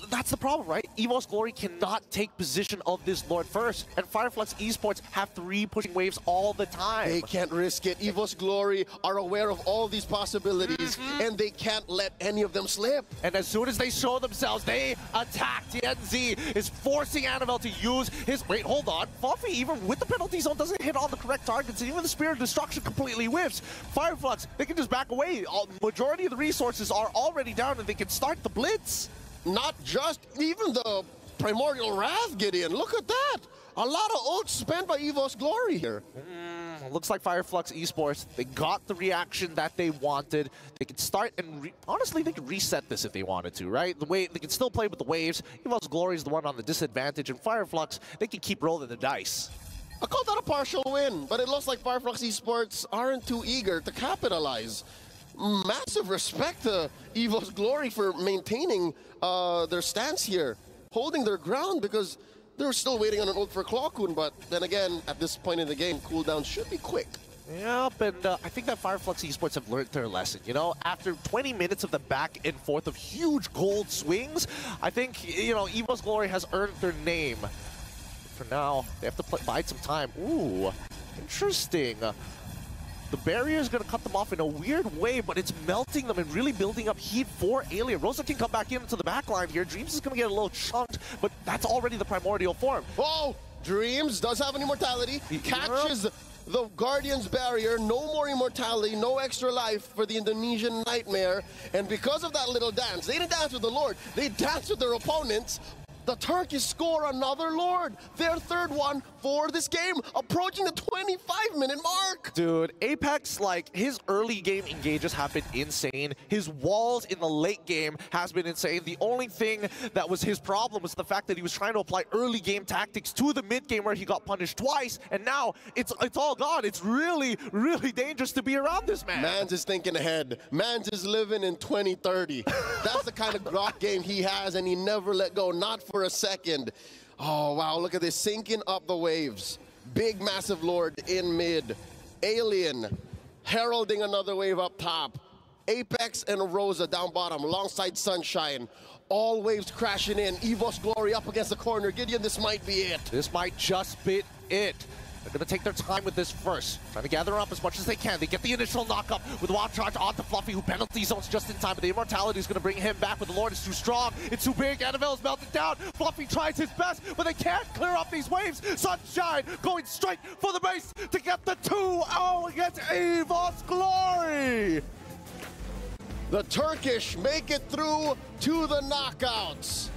That's the problem, right? EVOS Glory cannot take position of this Lord first, and Fireflux Esports have 3 pushing waves all the time. They can't risk it. EVOS Glory are aware of all these possibilities, and they can't let any of them slip. And as soon as they show themselves, they attack. TNZ is forcing Annabelle to use his... Wait, hold on. Fluffy, even with the penalty zone, doesn't hit all the correct targets, and even the Spirit of Destruction completely whiffs. Fireflux, they can just back away. Majority of the resources are already down, and they can start the blitz. Not just even the Primordial Wrath, Gideon. Look at that. A lot of ults spent by EVOS Glory here. Looks like Fireflux Esports, they got the reaction that they wanted. They could start and honestly, they could reset this if they wanted to, right? The way they can still play with the waves. EVOS Glory is the one on the disadvantage, and Fireflux, they can keep rolling the dice. I call that a partial win, but it looks like Fireflux Esports aren't too eager to capitalize. Massive respect to EVOS Glory for maintaining their stance here, holding their ground, because they're still waiting on an ult for Clawkun, but then again, at this point in the game, cooldown should be quick. Yep, and I think that Fireflux Esports have learned their lesson, you know? After 20 minutes of the back and forth of huge gold swings, I think, you know, EVOS Glory has earned their name. For now, they have to bide some time. Ooh, interesting. the barrier is going to cut them off in a weird way, but it's melting them and really building up heat for Alien. Rosa can come back into the back line here. Dreams is going to get a little chunked, but that's already the primordial form. Oh, Dreams does have an immortality. He catches the Guardian's barrier. No more immortality, no extra life for the Indonesian Nightmare. And because of that little dance, they didn't dance with the Lord, they danced with their opponents. The Turkish score another Lord, their third one for this game, approaching the 25-minute mark. Dude, Apex, like, his early game engages have been insane. His walls in the late game has been insane. The only thing that was his problem was the fact that he was trying to apply early game tactics to the mid game where he got punished twice, and now it's all gone. It's really, really dangerous to be around this man. Mans is thinking ahead. Mans is living in 2030. That's the kind of Grok game he has, and he never let go, not for a second. Oh, wow, look at this, sinking up the waves. Big, massive Lord in mid. Alien heralding another wave up top. Apex and Rosa down bottom, alongside Sunshine. All waves crashing in. EVOS Glory up against the corner. Gideon, this might be it. This might just be it. They're going to take their time with this first, trying to gather up as much as they can. They get the initial knock-up with Wild Charge onto Fluffy, who penalty zones just in time, but the immortality is going to bring him back, but the Lord is too strong. It's too big. Annabelle is melted down. Fluffy tries his best, but they can't clear up these waves. Sunshine going straight for the base to get the 2-0 against EVOS Glory. The Turkish make it through to the knockouts.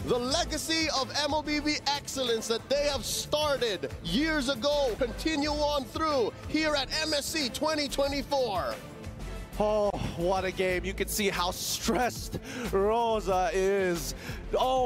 The legacy of MLBB excellence that they have started years ago continue on through here at MSC 2024. Oh, what a game. You can see how stressed Rosa is. Oh.